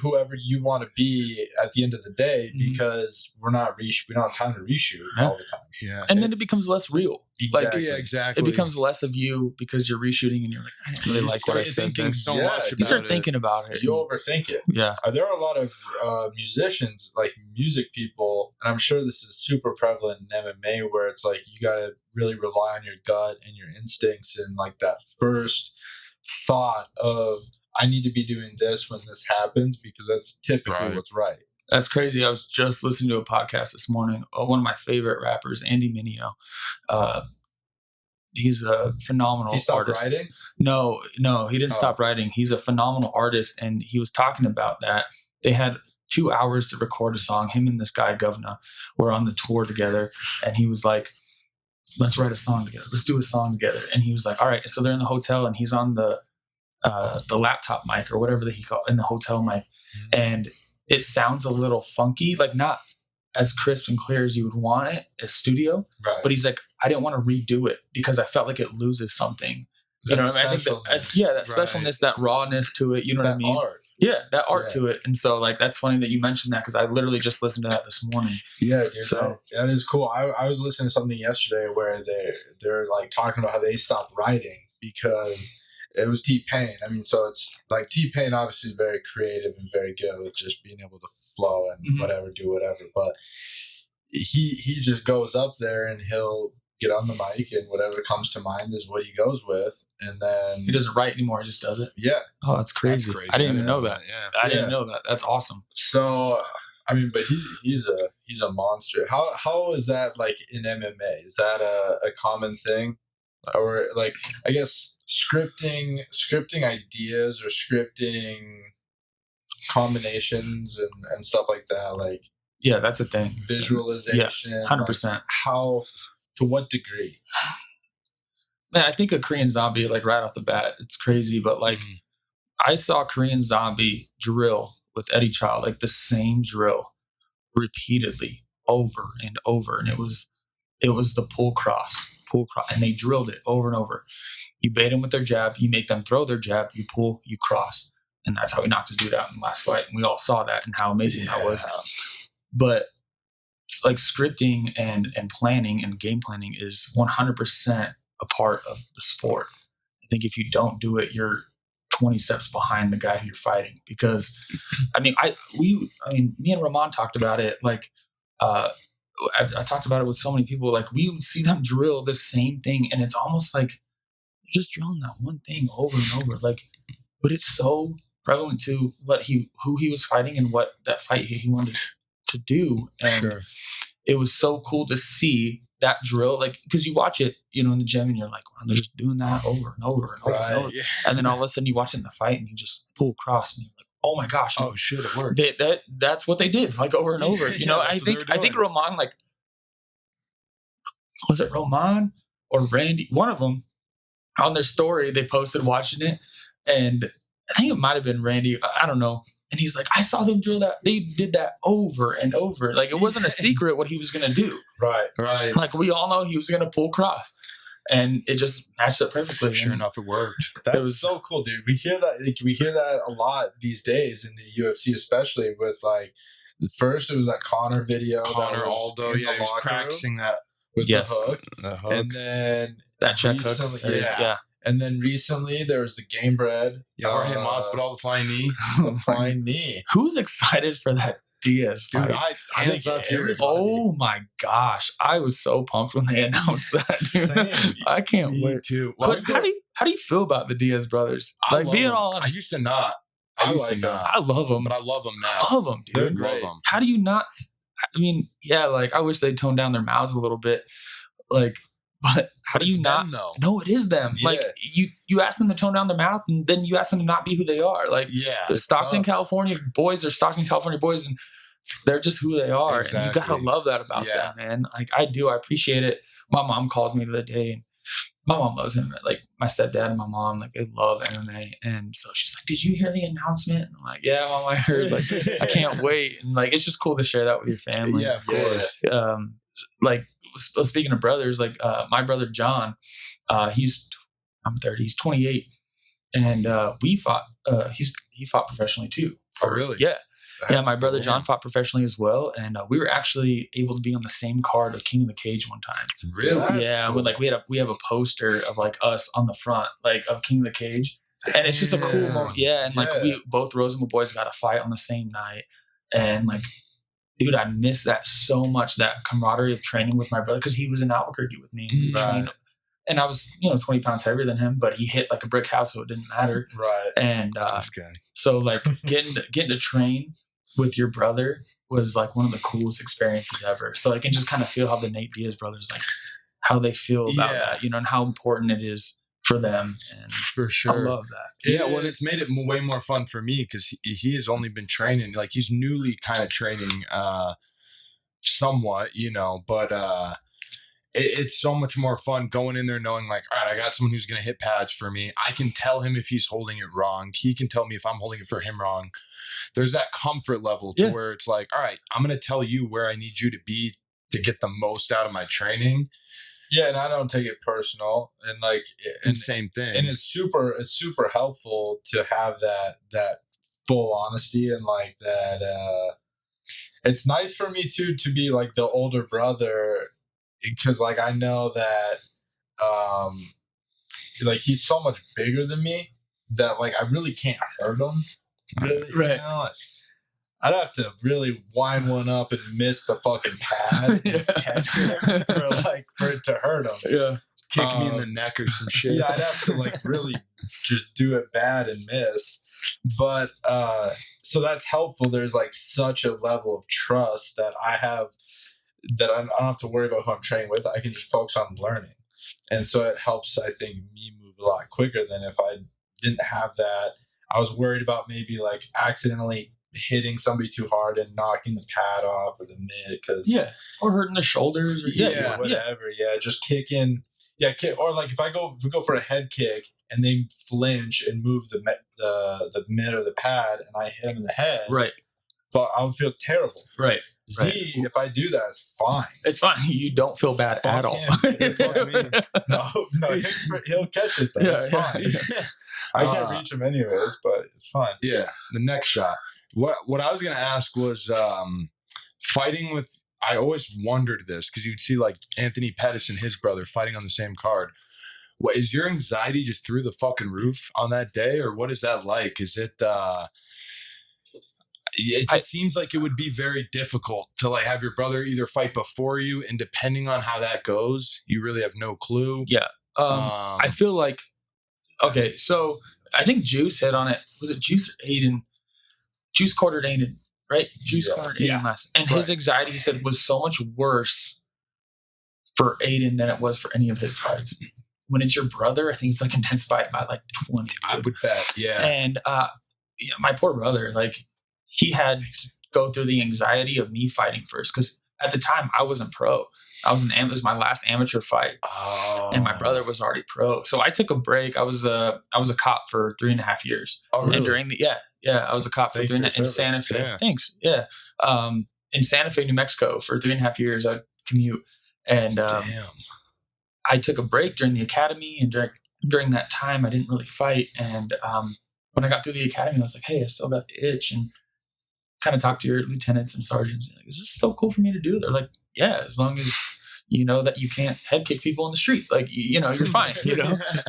whoever you want to be at the end of the day Mhm. because we don't have time to reshoot all the time. Yeah. And then it becomes less real. Exactly. Yeah, exactly. It becomes less of you because you're reshooting and you're like, I didn't really like what I said there. so Yeah, much You about start it. thinking about it. You overthink it. Yeah. There are a lot of musicians, like music people, and I'm sure this is super prevalent in MMA, where it's like you got to really rely on your gut and your instincts and like that first thought of, I need to be doing this when this happens because that's typically what's right. That's crazy. I was just listening to a podcast this morning. One of my favorite rappers, Andy Mineo. He's a phenomenal He stopped artist. writing? No, he didn't stop writing. He's a phenomenal artist, and he was talking about that. They had 2 hours to record a song. Him and this guy, Governor, were on the tour together, and he was like, let's write a song together. Let's do a song together. And he was like, all right. So they're in the hotel, and he's on the laptop mic or whatever that he called in the hotel mic. And it sounds a little funky, like not as crisp and clear as you would want it as studio. Right. But he's like, I didn't want to redo it because I felt like it loses something. You know what I mean? I think that specialness, that rawness to it. You know what I mean? Art. Yeah, that art to it. And so, like, that's funny that you mentioned that because I literally just listened to that this morning. Yeah, dude, So that is cool. I was listening to something yesterday where they're like talking about how they stopped writing because it was T-Pain. I mean, so it's like T-Pain obviously is very creative and very good with just being able to flow and whatever, do whatever. But he just goes up there and he'll get on the mic and whatever comes to mind is what he goes with. And then he doesn't write anymore. He just does it. Yeah. Oh, that's crazy. I didn't even know that. Yeah. I didn't know that. That's awesome. So, I mean, but he's a monster. How is that like in MMA? Is that a common thing? Or like, I guess scripting ideas or scripting combinations and stuff like that, like that's a thing. Visualization. 100%. Like how, to what degree? Man, I think a Korean Zombie, like right off the bat, it's crazy, but like I saw Korean Zombie drill with Eddie Child, like the same drill repeatedly over and over, and it was the pull cross, and they drilled it over and over. You bait them with their jab, you make them throw their jab, you pull, you cross. And that's how he knocked his dude out in the last fight. And we all saw that and how amazing that was. But like scripting and planning and game planning is 100% a part of the sport. I think if you don't do it, you're 20 steps behind the guy who you're fighting. Because I mean, me and Ramon talked about it. Like, I talked about it with so many people. Like, we would see them drill the same thing, and it's almost like you're just drilling that one thing over and over. Like, but it's so prevalent to who he was fighting and what that fight he wanted to do. And it was so cool to see that drill, like, because you watch it, in the gym and you're like, wow, they're just doing that over and over and over and over. Yeah. And then all of a sudden you watch it in the fight and you just pull across and you're like, oh my gosh. Oh shit, it worked. That's what they did, like over and over. I think Roman, like, was it Roman or Randy? One of them on their story, they posted watching it, and I think it might have been Randy. I don't know. And he's like, I saw them drill that. They did that over and over. Like, it wasn't a secret what he was going to do. Right. Like, we all know he was going to pull cross. And it just matched up perfectly. Sure enough, it worked. That was so cool, dude. We hear that a lot these days in the UFC, especially with, like, first it was that Conor video. Conor Aldo, he was practicing that with the hook. And then that check hook. Yeah. And then recently there was the Game Bread. Jorge Masvidal, the flying knee. The flying knee. Who's excited for that Diaz fight? Dude, I think everybody. Oh my gosh. I was so pumped when they announced that. Same. I can't wait. Too. But how do you feel about the Diaz brothers? Like, being all honest. I used to not. I love them. But I love them now. I love them, dude. They're great. How do you not? I mean, yeah, like, I wish they'd tone down their mouths a little bit. Like, but how do you not? No, it is them. Yeah. Like, you ask them to tone down their mouth, and then you ask them to not be who they are. Like, the Stockton, California boys are Stockton, California boys, and they're just who they are. Exactly. And you gotta love that about them, man. Like, I do. I appreciate it. My mom calls me the other day, and my mom loves him. Like, my stepdad and my mom, like, they love MMA. And so she's like, "Did you hear the announcement?" And I'm like, "Yeah, Mom, I heard." Like, I can't wait. And, like, it's just cool to share that with your family. Yeah, of course. Like, speaking of brothers, like, my brother John, I'm 30, he's 28, and we fought. He fought professionally too. Oh, really? Yeah. Yeah, my brother John fought professionally as well, and we were actually able to be on the same card of King of the Cage one time. Really? Yeah, cool. we have a poster of like us on the front, like of King of the Cage, and it's just a cool moment. Yeah, and like we both Rozema boys got a fight on the same night, and like, dude, I miss that so much, that camaraderie of training with my brother, because he was in Albuquerque with me. We trained, and I was 20 pounds heavier than him, but he hit like a brick house, so it didn't matter. Right. And so like getting to train with your brother was like one of the coolest experiences ever. So I can just kind of feel how the Nate Diaz brothers, like how they feel about that, and how important it is for them. And for sure, I love that. Yeah, well, it's made it way more fun for me because he has only been training, like he's newly kind of training, somewhat, but it's so much more fun going in there knowing like, all right, I got someone who's going to hit pads for me. I can tell him if he's holding it wrong. He can tell me if I'm holding it for him wrong. There's that comfort level to where it's like, all right, I'm going to tell you where I need you to be to get the most out of my training. Yeah, and I don't take it personal, and like, and same thing. And it's super helpful to have that full honesty, and like that. It's nice for me too to be like the older brother, because like I know that, like he's so much bigger than me that like I really can't hurt him. Really, right? I'd have to really wind one up and miss the fucking pad and catch him for it to hurt him. Yeah. Kick me in the neck or some shit. Yeah, I'd have to like really just do it bad and miss. But so that's helpful. There's like such a level of trust that I have, that I don't have to worry about who I'm training with. I can just focus on learning. And so it helps, I think, me move a lot quicker than if I didn't have that. I was worried about maybe like accidentally hitting somebody too hard and knocking the pad off or the mid, or hurting the shoulders, or whatever. Just kicking, or like if we go for a head kick and they flinch and move the mid or the pad and I hit them in the head, right? But I would feel terrible, right? If I do that, it's fine. It's fine. You don't feel bad at all. No, he'll catch it though. It's fine. I can't reach him anyways, but it's fine. Yeah, the next shot. What I was gonna ask was fighting with. I always wondered this because you'd see like Anthony Pettis and his brother fighting on the same card. What is your anxiety just through the fucking roof on that day, or what is that like? Is it? It just seems like it would be very difficult to like have your brother either fight before you, and depending on how that goes, you really have no clue. Yeah. I feel like, okay, so I think Juice hit on it. Was it Juice or Aiden? Juice quartered Aiden, right? Juice quartered Aiden last. And his anxiety, he said, was so much worse for Aiden than it was for any of his fights. When it's your brother, I think it's like intensified by like 20. I would bet, yeah. And my poor brother, like, he had to go through the anxiety of me fighting first, because at the time I wasn't pro. It was my last amateur fight, and my brother was already pro. So I took a break. I was a cop for 3.5 years. Oh, really? And during I was a cop for 3.5 in Santa Fe. Yeah. Thanks. Yeah, in Santa Fe, New Mexico, for 3.5 years. I commute, and I took a break during the academy, and during that time, I didn't really fight. And when I got through the academy, I was like, hey, I still got the itch, and kind of talk to your lieutenants and sergeants. And you're like, is this still cool for me to do? They're like, yeah, as long as you know that you can't head kick people in the streets, like, you're fine,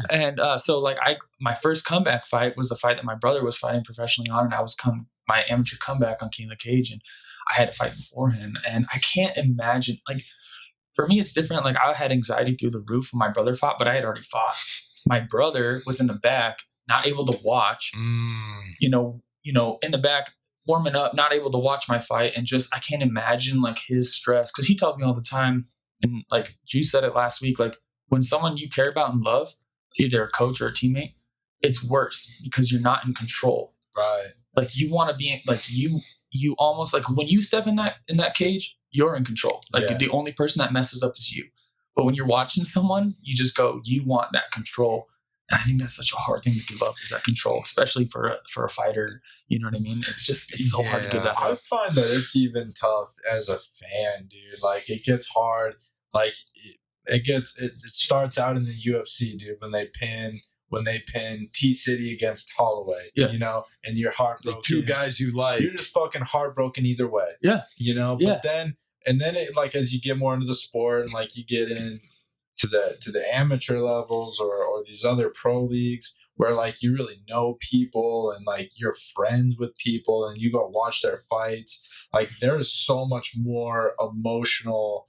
And so like my first comeback fight was the fight that my brother was fighting professionally on, and I was my amateur comeback on King of the Cage, and I had to fight before him. And I can't imagine, like, for me, it's different. Like, I had anxiety through the roof when my brother fought, but I had already fought. My brother was in the back, not able to watch, in the back, warming up, not able to watch my fight. And just, I can't imagine like his stress. Cause he tells me all the time, and like Juice said it last week, like when someone you care about and love, either a coach or a teammate, it's worse because you're not in control. Right. Like you want to be like, you almost like when you step in that cage, you're in control. Like the only person that messes up is you. But when you're watching someone, you just go, you want that control. And I think that's such a hard thing to give up, is that control, especially for a fighter. You know what I mean? It's so hard to give that up. I find that it's even tough as a fan, dude. Like, it gets hard. Like, it starts out in the UFC, dude, when they pin when they pin T-City against Holloway, Yeah. you know, and you're heartbroken. The two guys you like. You're just fucking heartbroken either way. Yeah. You know, Yeah. but then it, like, as you get more into the sport and like you get in to the amateur levels or these other pro leagues where like you really know people and like you're friends with people and you go watch their fights, like there is so much more emotional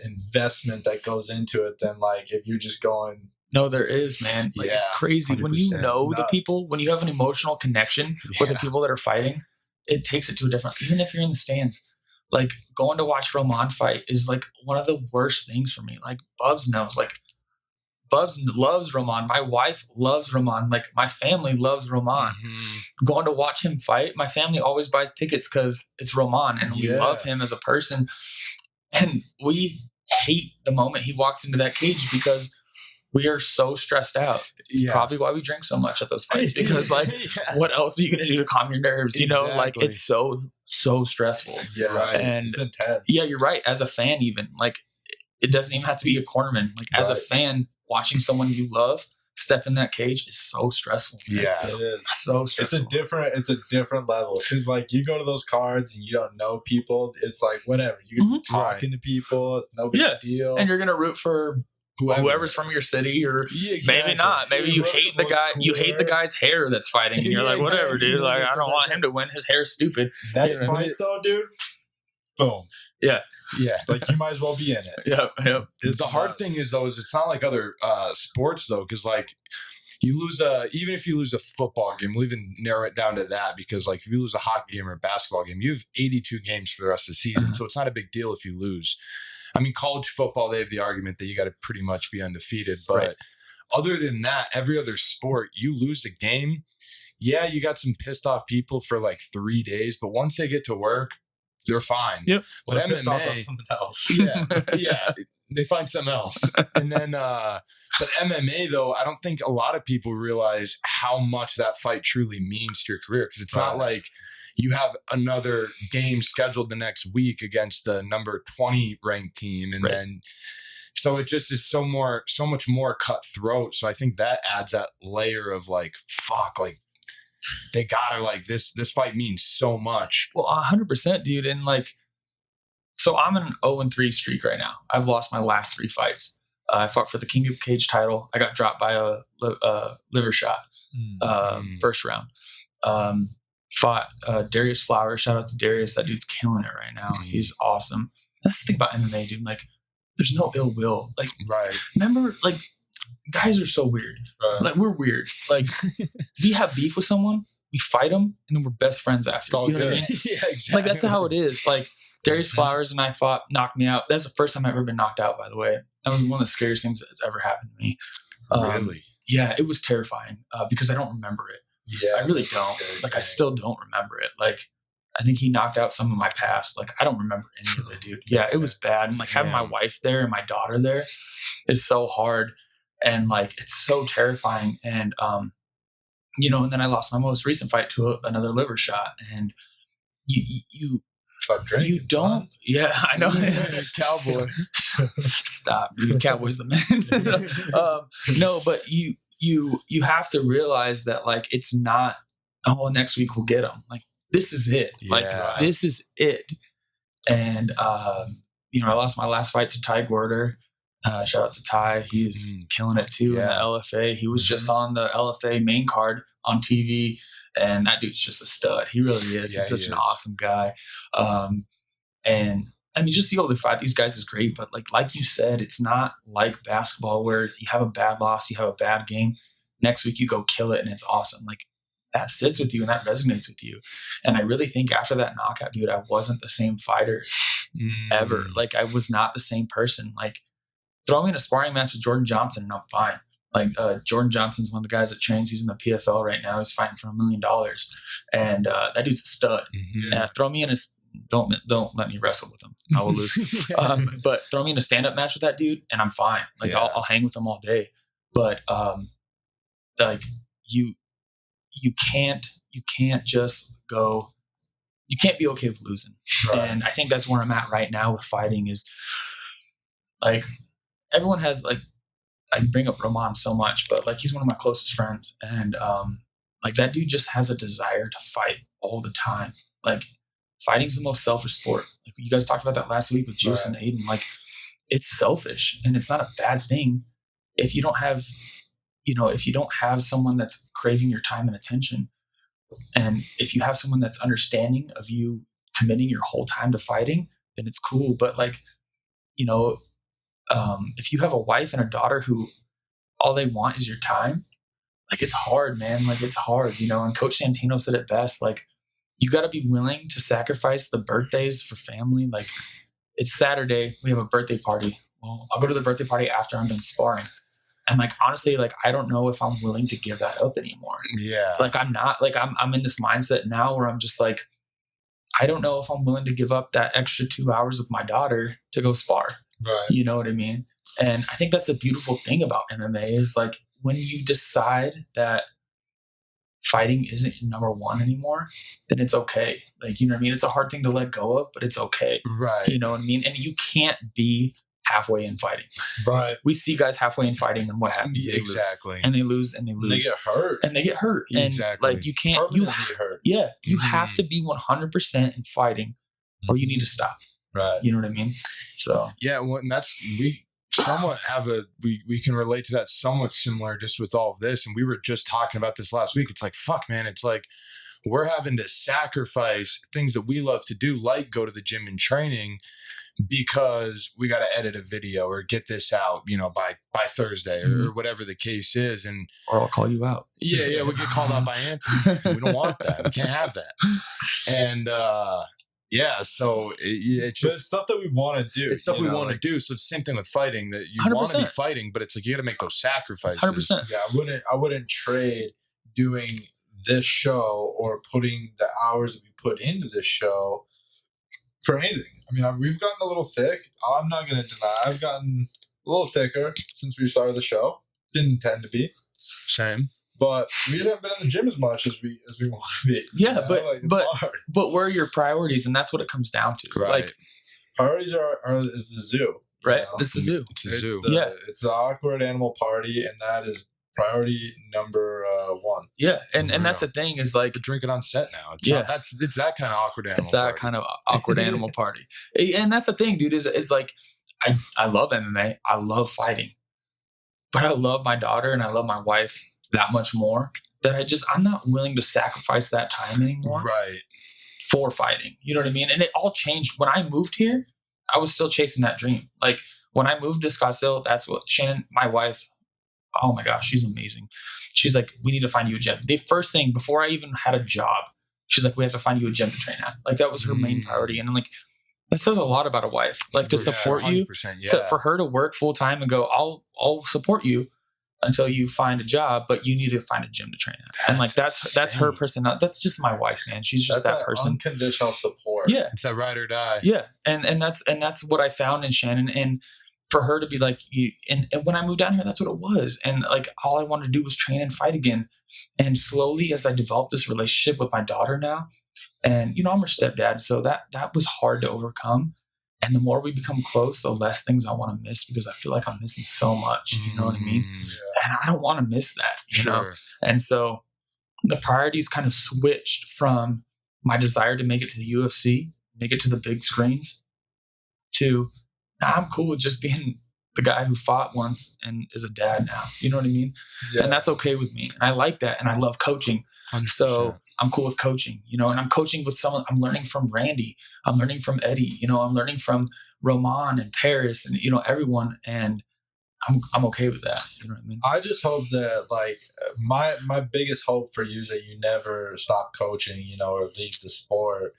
investment that goes into it than like if you're just going. No, there is, man. Like, it's Yeah, crazy when you 100%. know the Nuts. people, when you have an emotional connection with the Yeah. people that are fighting, it takes it to a different. Even if you're in the stands, like going to watch Roman fight is like one of the worst things for me. Like Bubs knows, like Bubs loves Roman. My wife loves Roman. Like my family loves Roman. Mhm. Going to watch him fight, my family always buys tickets because it's Roman and we Yeah. love him as a person. And we hate the moment he walks into that cage because we are so stressed out. It's Yeah. probably why we drink so much at those fights because like Yeah. what else are you going to do to calm your nerves? You know, like Exactly. it's so stressful. Yeah, Right. And it's intense. yeah, you're right. As a fan, even like it doesn't even have to be a cornerman. Like as a Right. fan, watching someone you love step in that cage is so stressful. Man. Yeah. It is. So It's stressful. a different level because like you go to those cards and you don't know people. It's like whatever you're Mhm. talking to people. It's no big Yeah. deal. And you're gonna root for whoever's from your city, or Yeah, maybe exactly. not. Maybe you Whoever hate the looks guy. You hate the cooler. guy's hair that's fighting, and you're Yeah, like, whatever, exactly. dude. Like, I That's don't what want I him to win. His hair's stupid. Next Yeah. fight though, dude. Boom. Yeah. Like you might as well be in it. Yep. It's The hard nuts. thing is though, is it's not like other sports though, because like you lose even if you lose a football game, we'll even narrow it down to that because like if you lose a hockey game or a basketball game, you have 82 games for the rest of the season, so it's not a big deal if you lose. I mean, college football, they have the argument that you got to pretty much be undefeated, but Right. other than that, every other sport, you lose a game. Yeah, you got some pissed off people for like 3 days, but once they get to work, they're fine. Yep. But They're pissed off MMA, about something else. yeah, they find something else. And then, but MMA though, I don't think a lot of people realize how much that fight truly means to your career because it's not like you have another game scheduled the next week against the number 20 ranked team, and then so it just is so much more cutthroat. So I think that adds that layer of like, fuck, like they gotta like this fight means so much. Well, 100%, dude. And like, so I'm in an 0-3 streak right now. I've lost my last 3 fights. I fought for the King of Cage title. I got dropped by a liver shot first round. Fought Darius Flowers. Shout out to Darius. That dude's killing it right now. He's awesome. That's the thing about MMA, dude. Like, there's no ill will. Like, Right. remember, like, guys are so weird. Like, we're weird. Like, we have beef with someone, we fight them, and then we're best friends after. All You know what I good. mean? Yeah, exactly. Like, that's how it is. Like, Darius Flowers and I fought, knocked me out. That's the first time I've ever been knocked out, by the way. That was one of the scariest things that's ever happened to me. Really? Yeah, it was terrifying because I don't remember it. Yeah, I really don't. Like, I still don't remember it. Like, I think he knocked out some of my past. Like, I don't remember any of it, dude. Yeah, it was bad. And like having my wife there and my daughter there is so hard. And like, it's so terrifying. And, you know, and then I lost my most recent fight to another liver shot. And you Stop drinking, you don't. son. Yeah, I know. Cowboy. Stop, dude. Cowboy's the man. No, but you have to realize that like it's not. Oh, next week we'll get him. Like this is it. Like Yeah. this is it. And you know, I lost my last fight to Ty Gorder. Shout out to Ty. He's killing it too in the LFA. He was just on the LFA main card on TV. And that dude's just a stud. He really is. Yeah, He's such he an is. awesome guy. And I mean, just to be able to fight these guys is great. But like you said, it's not like basketball where you have a bad loss, you have a bad game. Next week you go kill it and it's awesome. Like that sits with you and that resonates with you. And I really think after that knockout, dude, I wasn't the same fighter ever. Like I was not the same person. Like throw me in a sparring match with Jordan Johnson and I'm fine. Like Jordan Johnson's one of the guys that trains. He's in the PFL right now. He's fighting for $1 million, and that dude's a stud. Throw me in a don't let me wrestle with him. I will lose. But throw me in a stand up match with that dude, and I'm fine. Like I'll hang with him all day. But like you can't just go. You can't be okay with losing. Right. And I think that's where I'm at right now with fighting. Is like everyone has like. I bring up Roman so much, but like he's one of my closest friends, and like that dude just has a desire to fight all the time. Like fighting's the most selfish sport. Like you guys talked about that last week with Juice and Aiden. Like it's selfish, and it's not a bad thing if you don't have, if you don't have someone that's craving your time and attention, and if you have someone that's understanding of you committing your whole time to fighting, then it's cool. But like, if you have a wife and a daughter who all they want is your time, like it's hard, man. Like it's hard, and Coach Santino said it best. Like you got to be willing to sacrifice the birthdays for family. Like it's Saturday, we have a birthday party. Well, I'll go to the birthday party after I'm done sparring. And like, honestly, like, I don't know if I'm willing to give that up anymore. Yeah. Like I'm not, like I'm in this mindset now where I'm just like, I don't know if I'm willing to give up that extra 2 hours with my daughter to go spar. Right. You know what I mean? And I think that's the beautiful thing about MMA is like when you decide that fighting isn't number one anymore, then it's okay. Like, you know what I mean? It's a hard thing to let go of, but it's okay. Right. You know what I mean? And you can't be halfway in fighting. Right. We see guys halfway in fighting and what happens? Yeah, exactly. And they lose and they lose. They get hurt. And they get hurt. And Exactly. like you can't, Permanently hurt. yeah, you have to be 100% in fighting or you need to stop. Right. You know what I mean? So yeah, well, and we somewhat have we can relate to that somewhat similar just with all of this. And we were just talking about this last week. It's like, fuck, man, it's like we're having to sacrifice things that we love to do, like go to the gym and training, because we got to edit a video or get this out, by Thursday or whatever the case is. And or I'll call you out. Yeah, we get called out by Anthony. We don't want that. We can't have that. And yeah, so it's But just it's stuff that we want to do. it's stuff we want to do. So it's the same thing with fighting, that you want to be fighting, but it's like you got to make those sacrifices. 100%. Yeah, I wouldn't trade doing this show or putting the hours that we put into this show for anything. I mean, we've gotten a little thick. I'm not going to deny. I've gotten a little thicker since we started the show. Didn't intend to be. Same. But we haven't been in the gym as much as we want to be. Yeah, hard. but where are your priorities? And that's what it comes down to. Right. Like priorities is the zoo. Right. This is the zoo. It's a zoo. It's the awkward animal party, and that is priority number one. Yeah, and that's the thing is like drinking on set now. It's that kind of awkward animal. It's that kind of awkward animal party. And that's the thing, dude. Is like I love MMA. I love fighting, but I love my daughter and I love my wife that much more that I'm not willing to sacrifice that time anymore. Right. For fighting, you know what I mean? And it all changed when I moved here. I was still chasing that dream. Like when I moved to Scottsdale, that's what Shannon, my wife. Oh my gosh, she's amazing. She's like, we need to find you a gym. The first thing before I even had a job, she's like, we have to find you a gym to train at. Like that was her main priority. And I'm like, that says a lot about a wife. Like to support you, for her to work full time and go, I'll support you until you find a job, but you need to find a gym to train at. And like that's her personality. That's just my wife, man. She's just that person. Unconditional support. Yeah, it's that ride or die. Yeah, and that's what I found in Shannon. And for her to be like, and when I moved down here, that's what it was. And like all I wanted to do was train and fight again. And slowly, as I developed this relationship with my daughter now, and I'm her stepdad, so that was hard to overcome. And the more we become close, the less things I want to miss because I feel like I'm missing so much. You know what I mean? Yeah. And I don't want to miss that, you know? And so the priorities kind of switched from my desire to make it to the UFC, make it to the big screens, to I'm cool with just being the guy who fought once and is a dad now. You know what I mean? Yeah. And that's okay with me. And I like that. And I love coaching. 100%. So I'm cool with coaching, and I'm coaching with someone. I'm learning from Randy. I'm learning from Eddie. I'm learning from Roman and Paris and, everyone. And I'm okay with that. You know what I mean? I just hope that like my biggest hope for you is that you never stop coaching, or leave the sport.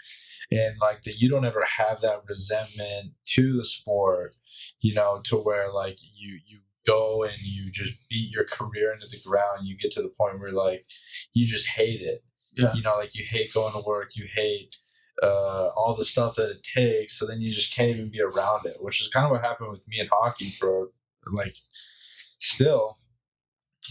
And like that you don't ever have that resentment to the sport, to where like you go and you just beat your career into the ground. You get to the point where like you just hate it. Yeah. Like you hate going to work, you hate all the stuff that it takes. So then you just can't even be around it, which is kind of what happened with me in hockey for like still.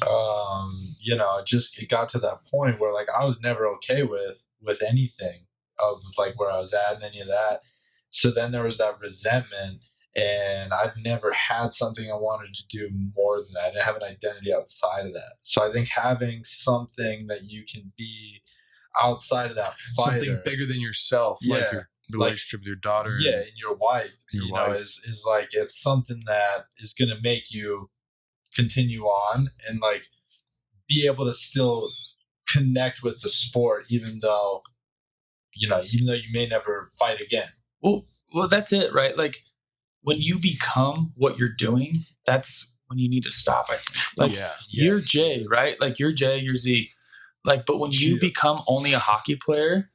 It got to that point where like I was never okay with anything of like where I was at and any of that. So then there was that resentment. And I'd never had something I wanted to do more than that. I didn't have an identity outside of that. So I think having something that you can be outside of that fighter, something bigger than yourself, like your relationship with your daughter, and your wife, know, is like, it's something that is going to make you continue on and like be able to still connect with the sport, even though you may never fight again. Well, that's it, right? Like, when you become what you're doing, that's when you need to stop, I think. Like, you're Jay, right? Like, you're Jay, you're Z. Like, but when you become only a hockey player,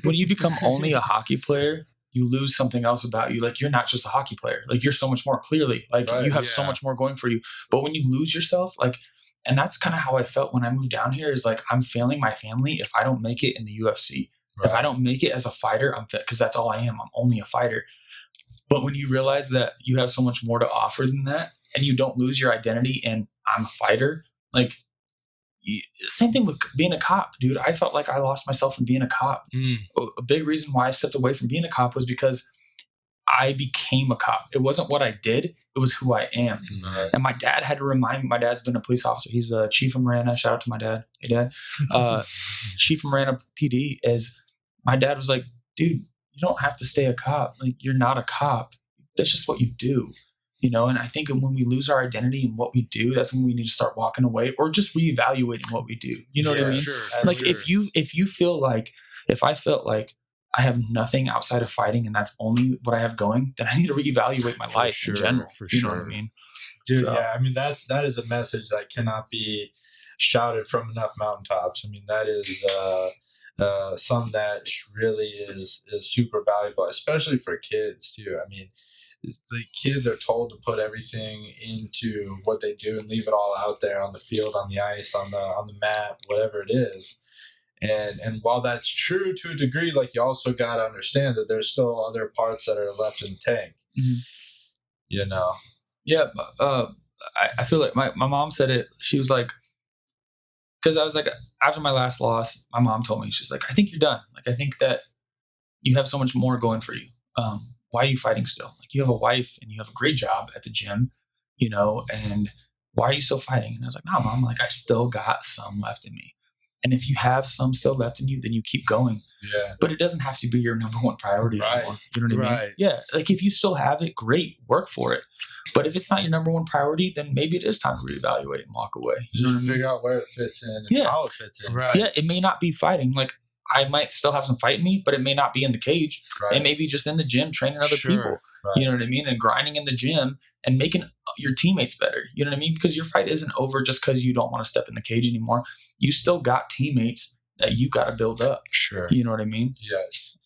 when you become only a hockey player, you lose something else about you. Like, you're not just a hockey player. Like, you're so much more clearly. Like, you have so much more going for you. But when you lose yourself, like, and that's kind of how I felt when I moved down here, is like, I'm failing my family if I don't make it in the UFC. Right. If I don't make it as a fighter, because that's all I am. I'm only a fighter. But when you realize that you have so much more to offer than that, and you don't lose your identity and I'm a fighter, like, same thing with being a cop, dude. I felt like I lost myself in being a cop. A big reason why I stepped away from being a cop was because I became a cop. It wasn't what I did. It was who I am. Mm-hmm. And my dad had to remind me. My dad's been a police officer. He's the chief of Marana. Shout out to my dad. Hey, Dad. Chief of Marana PD. My dad was like, dude, you don't have to stay a cop. Like, you're not a cop. That's just what you do. And I think when we lose our identity in what we do, that's when we need to start walking away or just reevaluating what we do. You know what I mean? Sure, like, if you feel like, if I felt like I have nothing outside of fighting and that's only what I have going, then I need to reevaluate my life in general. You know what I mean? Dude, I mean, that is a message that cannot be shouted from enough mountaintops. I mean, that is something that really is super valuable, especially for kids too. I mean, the kids are told to put everything into what they do and leave it all out there on the field, on the ice, on the mat, whatever it is. And while that's true to a degree, like, you also got to understand that there's still other parts that are left in the tank. Mm-hmm. Yeah. I feel like my mom said it. She was like, because I was like, after my last loss, my mom told me, she's like, I think you're done. Like, I think that you have so much more going for you. Why are you fighting still? Like, you have a wife and you have a great job at the gym, and why are you still fighting? And I was like, no, Mom, like, I still got some left in me. And if you have some still left in you, then you keep going. Yeah. But it doesn't have to be your number one priority anymore. You know what I mean? Yeah. Like, if you still have it, great, work for it. But if it's not your number one priority, then maybe it is time to reevaluate and walk away. Just figure out where it fits in and how it fits in. Right. Yeah. It may not be fighting. Like, I might still have some fight in me, but it may not be in the cage. Right. It may be just in the gym training other people. Right. You know what I mean? And grinding in the gym and making your teammates better. You know what I mean? Because your fight isn't over just because you don't want to step in the cage anymore. You still got teammates that you got to build up. Sure. You know what I mean? Yes.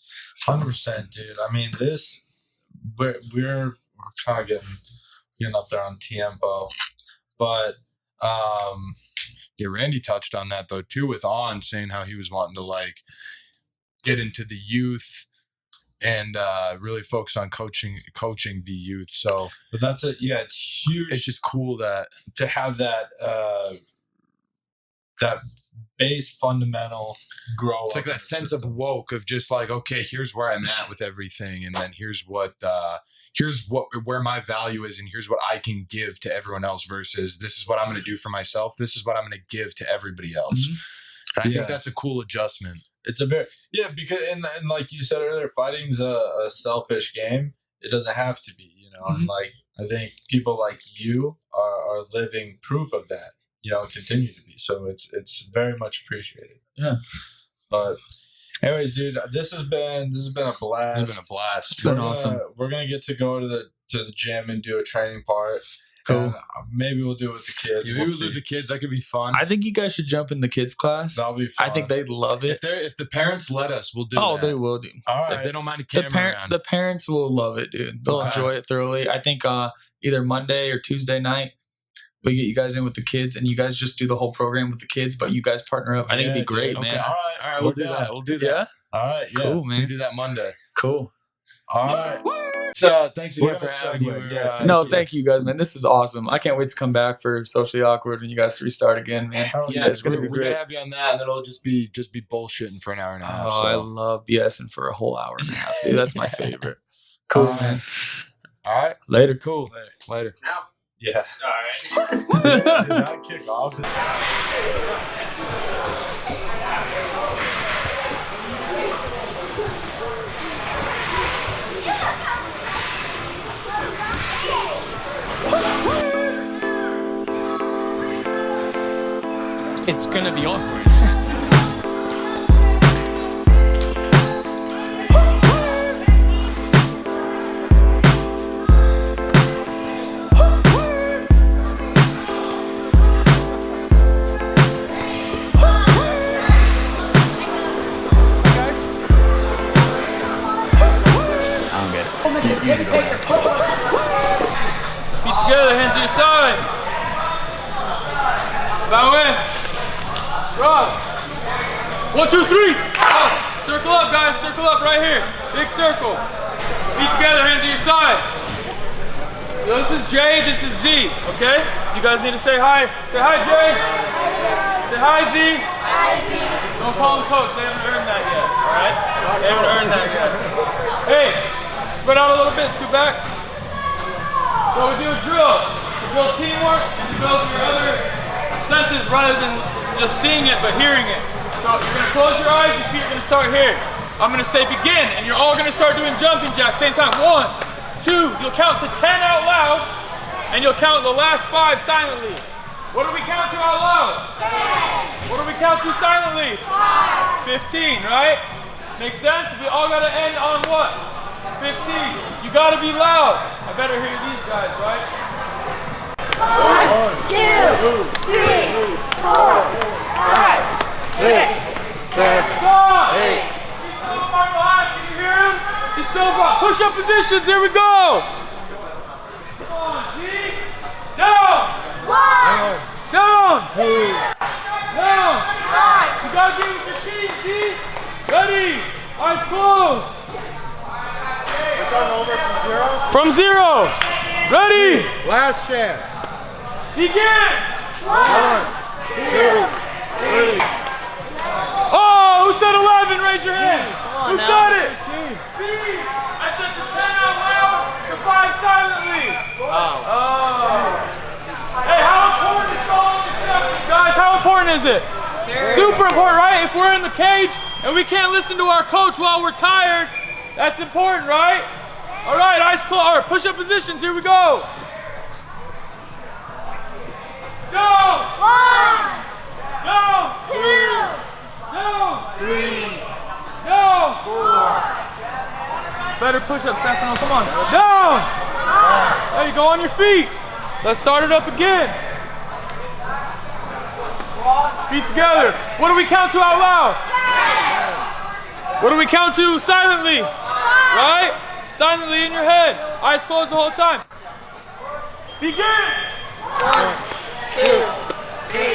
100%, dude. I mean, we're kind of getting up there on tempo. But yeah, Randy touched on that though too, with On saying how he was wanting to like get into the youth and really focus on coaching the youth. So, but that's it. Yeah, it's huge. It's just cool that to have that that base fundamental grow. It's like that sense of woke of just like, okay, here's where I'm at with everything, and then here's where my value is, and here's what I can give to everyone else versus this is what I'm going to do for myself. This is what I'm going to give to everybody else. Mm-hmm. And I think that's a cool adjustment. It's a very, because, and like you said earlier, fighting's a selfish game. It doesn't have to be, mm-hmm. And like, I think people like you are living proof of that, continue to be. So it's very much appreciated. Yeah. But anyways, dude, this has been a blast. It's been a blast. It's been awesome. We're gonna get to go to the gym and do a training part. Cool. Maybe we'll do it with the kids. Maybe we'll do it with the kids. That could be fun. I think you guys should jump in the kids class. That'll be fun. I think they'd love it. If the parents let us, we'll do it. Oh, they will do. All right. If they don't mind a camera around. The parents will love it, dude. They'll enjoy it thoroughly. I think either Monday or Tuesday night, we get you guys in with the kids, and you guys just do the whole program with the kids, but you guys partner up. I think it'd be great, man. Okay. All right. We'll do that. We'll do that. Yeah? All right. Yeah. Cool, man. We'll do that Monday. Cool. All right. So thanks again for having you. Thank you guys, man. This is awesome. I can't wait to come back for Socially Awkward when you guys restart again, man. Yeah, it's gonna be great. We're gonna have you on that, and then it'll just be bullshitting for an hour and a half. Oh, so. I love BSing for a whole hour and a half. Dude, that's my favorite. Cool, man. All right. Later. Cool. Later. Yeah. All right. Did that kick off? It's gonna be awkward. I don't get it. You do the math. Feet together, hands to your side. Bow in. Drop. 1, 2, 3. Out. Circle up, guys. Circle up right here. Big circle. Feet together, hands to your side. So this is J, this is Z, okay? You guys need to say hi. Say hi, Jay. Say hi, Z. Hi, Z. Don't call them coach. They haven't earned that yet, all right? They haven't earned that yet. Hey, spread out a little bit. Scoot back. So we do a drill. We build teamwork and you build your other senses rather than just seeing it but hearing it. So you're gonna close your eyes, your feet are gonna start here. I'm gonna say begin and you're all gonna start doing jumping jacks same time. 1, 2, you'll count to 10 out loud and you'll count the last 5 silently. What do we count to out loud? 10. What do we count to silently? 5. 15, right? Makes sense? We all gotta end on what? 15. You gotta be loud. I better hear these guys, right? 1, 2, 3, 4, 5, 6, 7, Stop! 8. He's so far behind, can you hear him? He's so far. Push up positions, here we go! Come on, Z. Down! 1, Down! 2, Down! 5. You gotta get with your team, Z. Ready? Eyes closed. Starting over From from 0. 0. Ready? Last chance. Begin! 1, 2, 3. Oh, who said 11? Raise your hand. Who said it? Z. I said to 10 out loud, to 5 silently. Oh. Hey, how important is following instructions, guys? How important is it? Super important, right? If we're in the cage and we can't listen to our coach while we're tired, that's important, right? All right, eyes closed. All right, push-up positions. Here we go. Go! 1, Go! 2, Go! 3, Go! 4, Better push-up, Stefano. Come on. Down! Hey, go on your feet. Let's start it up again. Feet together. What do we count to out loud? 10. What do we count to silently? Right? Silently in your head. Eyes closed the whole time. Begin! 1, 2, 3,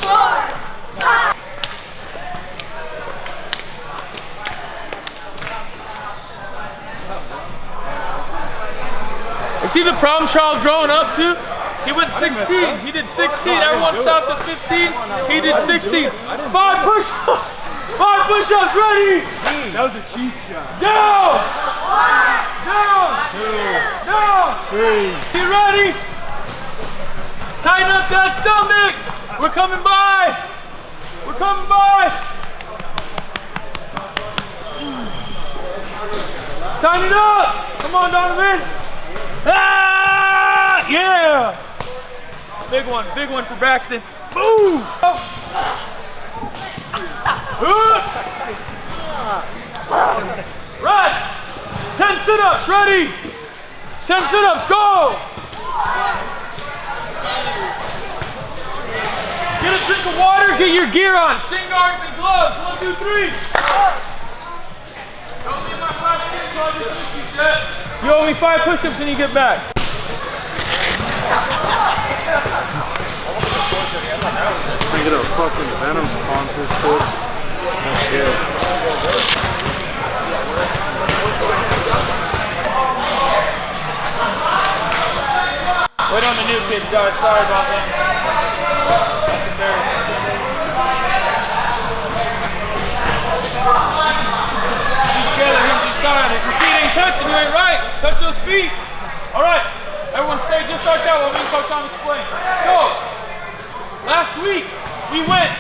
4, 5. Is he the problem child growing up too? He went 16. He did 16. Everyone stopped at 15. He did 16. 5 push-ups. 5 push-ups. Ready? That was a cheap shot. Down. 2, Down. Down. 3. You ready? Tighten up that stomach. We're coming by. We're coming by. Tighten it up. Come on, Donovan. Ah, yeah. Big one for Braxton. Boom. Right. 10 sit-ups, ready? 10 sit-ups, go. Get a drink of water, get your gear on. Shin guards and gloves. 1, 2, 3. Don't leave my 5 6 while you finish these sets. You owe me 5 push-ups when you get back. I get a fucking Venom sponsorship. No shit. Wait on the new kids, guys. Sorry about that. That's embarrassing. Keep together, hands to your side. If your feet ain't touching, you ain't right. Touch those feet. last week, we went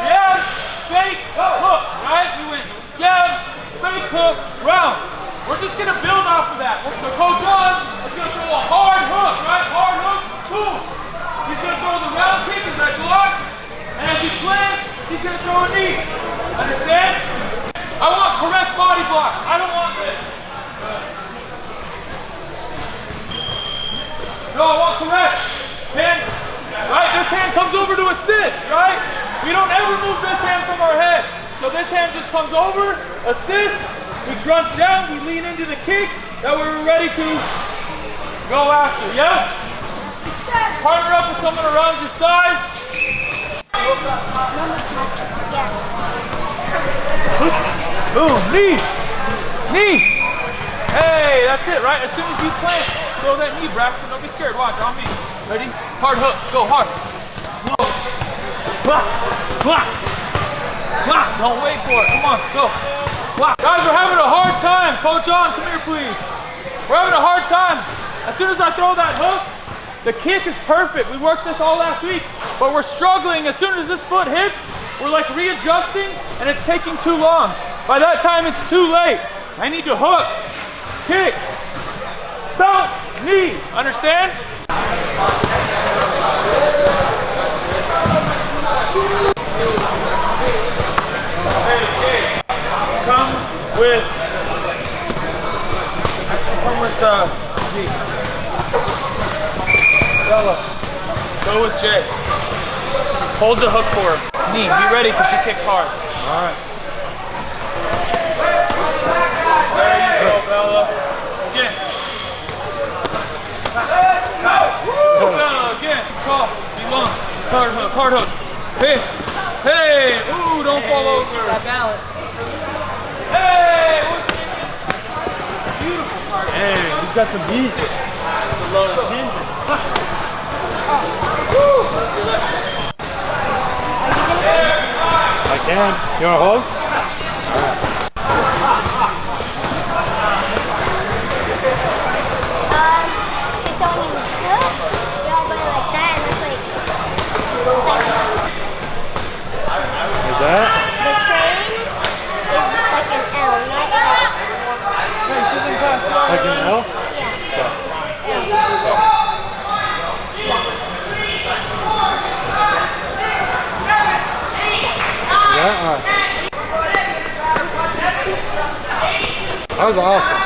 jab, fake, hook, right? We went jab, fake, hook, round. We're just gonna build off of that. So Coach John is gonna throw a hard hook, right? Hard hook, boom. He's gonna throw the round kick as I block, and as he plants, he's gonna throw a knee. Understand? I want correct body blocks. I don't want this. No, I want correct. Hand, right? This hand comes over to assist, right? We don't ever move this hand from our head. So this hand just comes over, assist. We crunch down, we lean into the kick. That way we're ready to go after. Yes? Partner up with someone around your size. Boom, knee, knee. Hey, that's it, right? As soon as you plant, throw that knee, Braxton. Don't be scared. Watch, on me. Ready? Hard hook. Go hard. Whoa. Blah, blah, blah. Don't wait for it. Come on, go. Blah. Guys, we're having a hard time. Coach on, come here, please. We're having a hard time. As soon as I throw that hook, the kick is perfect. We worked this all last week, but we're struggling. As soon as this foot hits, we're like readjusting, and it's taking too long. By that time, it's too late. I need to hook, kick, bounce, knee. Understand? Hey, come with. Actually, come with G. Bella, go with Jay. Hold the hook for her. Knee, be ready because she kicks hard. All right. There you go, Bella. Again. Woo, Bella, again. Tall, be long. Hard hook, hard hook. Hey, hey. Ooh, don't fall over. That balance. Hey. Beautiful. Hey, he's got some bees. That's the low hinge. I can. You want to hold? It's only hook. You all go like that, and it's like Is that? the train is like an L, not Like an L? Yeah. That was awesome.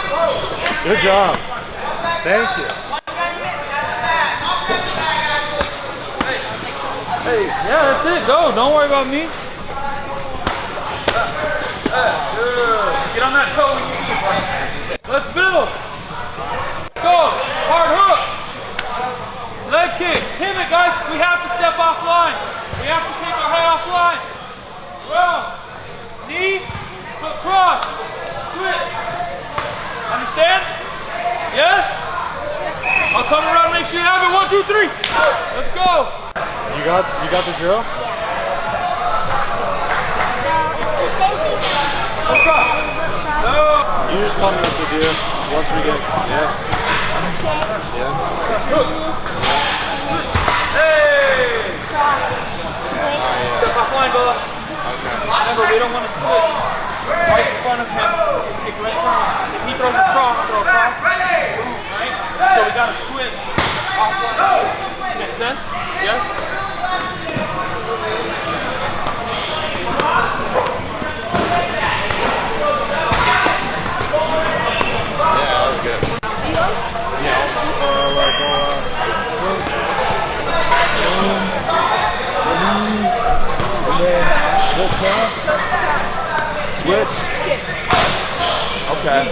Good job. Thank you. Hey, yeah, that's it. Go. Don't worry about me. Good. Get on that toe. Let's build. So, hard hook. Leg kick. Pivot, guys. We have to step offline. We have to take our head offline. Round. Knee. Foot cross. Switch. Understand? Yes? I'll come around and make sure you have it. 1, 2, 3. Let's go. You got the drill? So it's the same thing. Foot cross. No. You just tell me what to do once we get. Yes. Yeah. Hey. Switch. Step offline, Bella. Remember, we don't want to switch right in front of him. Kick right in front of him. If he throws a cross, throw a cross. Right? So we got to switch offline. Make sense? Yes? That was good. Switch. Okay.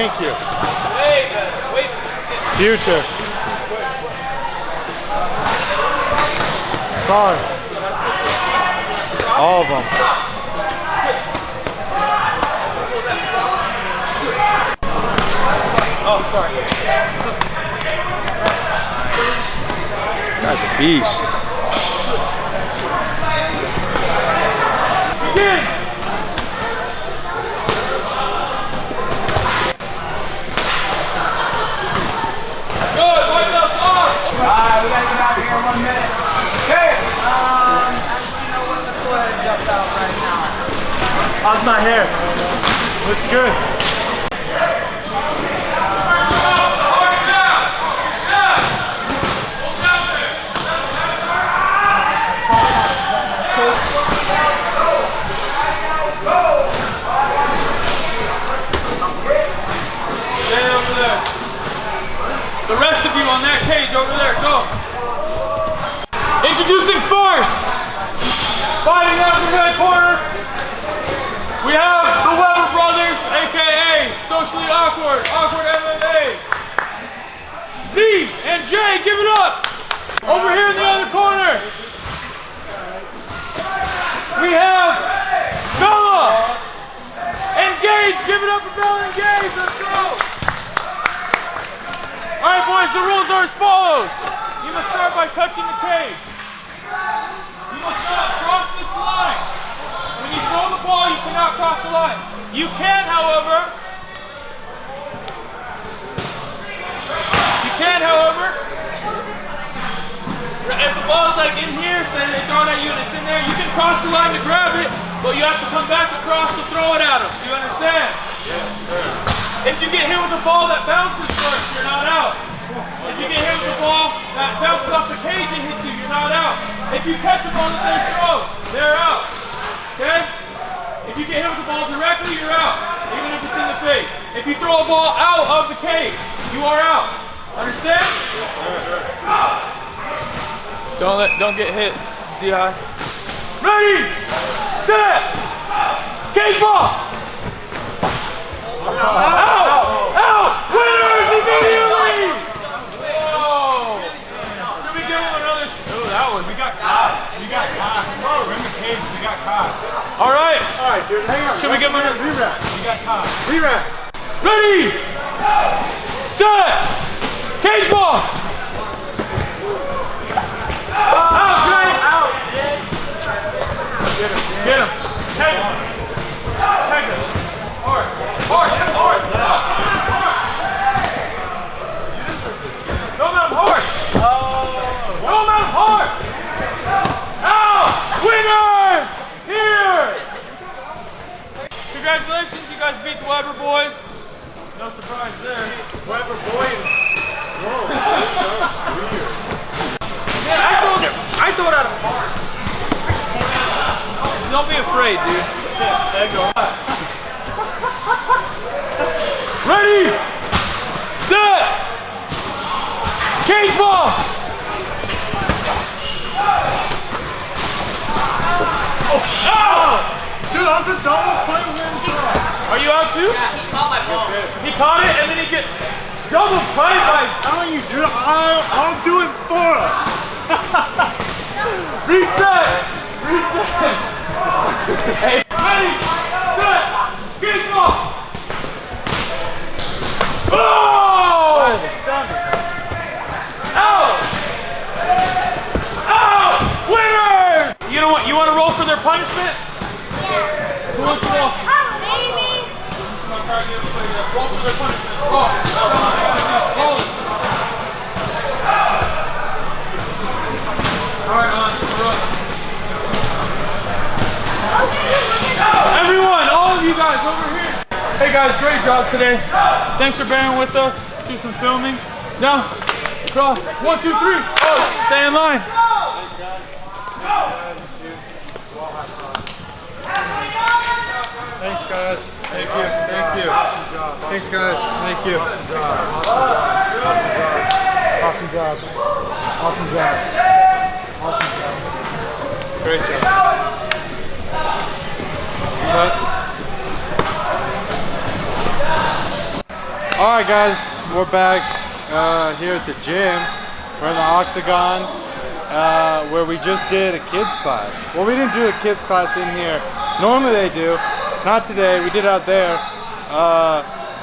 Thank you. Hey, wait. Future. Sorry. All of them. Oh, sorry. Guy's a beast. Begin. Good. White belts on. We gotta get out of here in 1 minute. Okay. Actually, no one in the foot jumped out right now. How's my hair? Looks good. The rest of you on that cage over there, go. Introducing first, fighting out in the red corner, we have the Weber brothers, aka Socially Awkward MMA. Z and J, give it up. Over here in the other corner, we have Bella and Gage. Give it up for Bella and Gage. Let's go. All right, boys, the rules are as follows. You must start by touching the cage. You must not cross this line. When you throw the ball, you cannot cross the line. You can, however, if the ball's like in here, say they throw it at you and it's in there, you can cross the line to grab it, but you have to come back across to throw it at them. Do you understand? Yes, sir. If you get hit with a ball that bounces first, you're not out. If you get hit with a ball that bounces off the cage and hits you, you're not out. If you catch a ball that they throw, they're out. Okay? If you get hit with the ball directly, you're out, even if it's in the face. If you throw a ball out of the cage, you are out. Understand? Don't get hit. See high. Ready, set, cage ball. Out! Winners immediately! Whoa! Should we give him another? Oh, that was. We got caught. We're in the cage. We got caught. All right. All right, dude. Hang on. Should we give him another? Re-rack. We got caught. Re-rack. Ready, set, cage ball. Out, Jay! Out! Get him. Take him. Take him. Hard. Go Mount hard. Go Mount hard. Out! Winners! Here! Congratulations, you guys beat the Weber boys. No surprise there. Weber boys. Whoa, that's so weird. I throw it at him hard. Don't be afraid, dude. Ready, set, cage ball. Dude, I was a double play with him. Are you out too? Yeah, he caught my ball. He caught it and then he get double play by. Telling you, dude, I'll do it for him. Reset. Hey, ready, set, cage ball. Oh! Out! Winner! You want to roll for their punishment? Yeah. Who wants to roll? Oh, baby. Come on, try to get everybody to roll for their punishment. Roll. All right, we're up. Everyone, all of you guys over here. Hey guys, great job today. Thanks for bearing with us. Do some filming. Down, cross. 1, 2, 3. Oh, stay in line. Thanks, guys. Thank you. Thanks, guys. Thank you. Awesome job. Great job. All right, guys, we're back here at the gym. We're in the octagon where we just did a kids class. Well, we didn't do a kids class in here. Normally they do. Not today. We did out there.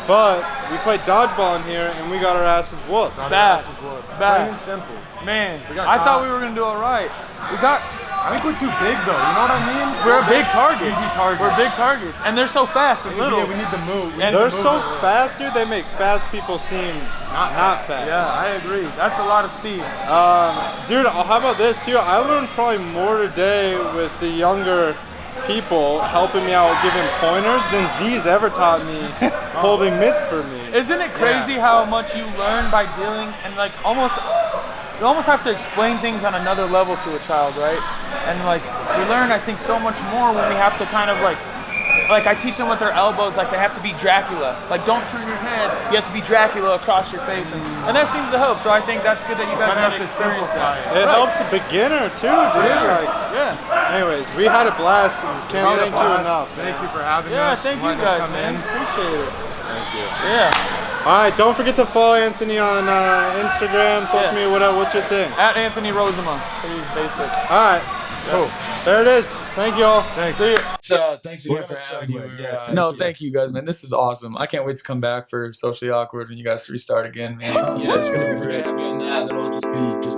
But we played dodgeball in here and we got our asses whooped. Bad. Plain and simple. Man, I thought we were gonna do all right. I think we're too big though, you know what I mean? We're big targets. Easy targets. We're big targets, and they're so fast and little. Yeah, we need to move. And They're so fast, dude. They make fast people seem not fast. Yeah, I agree. That's a lot of speed. Dude, how about this too? I learned probably more today with the younger people helping me out giving pointers than Z's ever taught me holding mitts for me. Isn't it crazy how much you learn by dealing and like you almost have to explain things on another level to a child, right? And like we learn, I think, so much more when we have to kind of like I teach them with their elbows, like they have to be Dracula. Like don't turn your head, you have to be Dracula across your face, and that seems to help. So I think that's good that you guys have to experience that. It helps a beginner too, dude. Anyways, we had a blast. Can't thank you enough. Thank you for having us. Yeah, thank you guys, man. Appreciate it. Thank you. Yeah. All right, don't forget to follow Anthony on Instagram, social media, whatever. What's your thing? At Anthony Rozema. Pretty basic. All right, cool. There it is. Thank you all. Thanks. See ya. So thanks again for having you. No, thank you guys, man. This is awesome. I can't wait to come back for Socially Awkward when you guys restart again, man. Yeah, it's gonna be great. Have you on that, then I'll just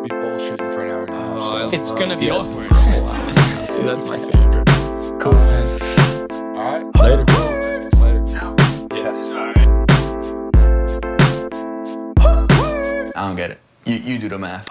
be bullshitting for an hour and a half. So. It's gonna be awkward. Dude, that's my favorite. Cool, man. All right. Later. I don't get it. You do the math.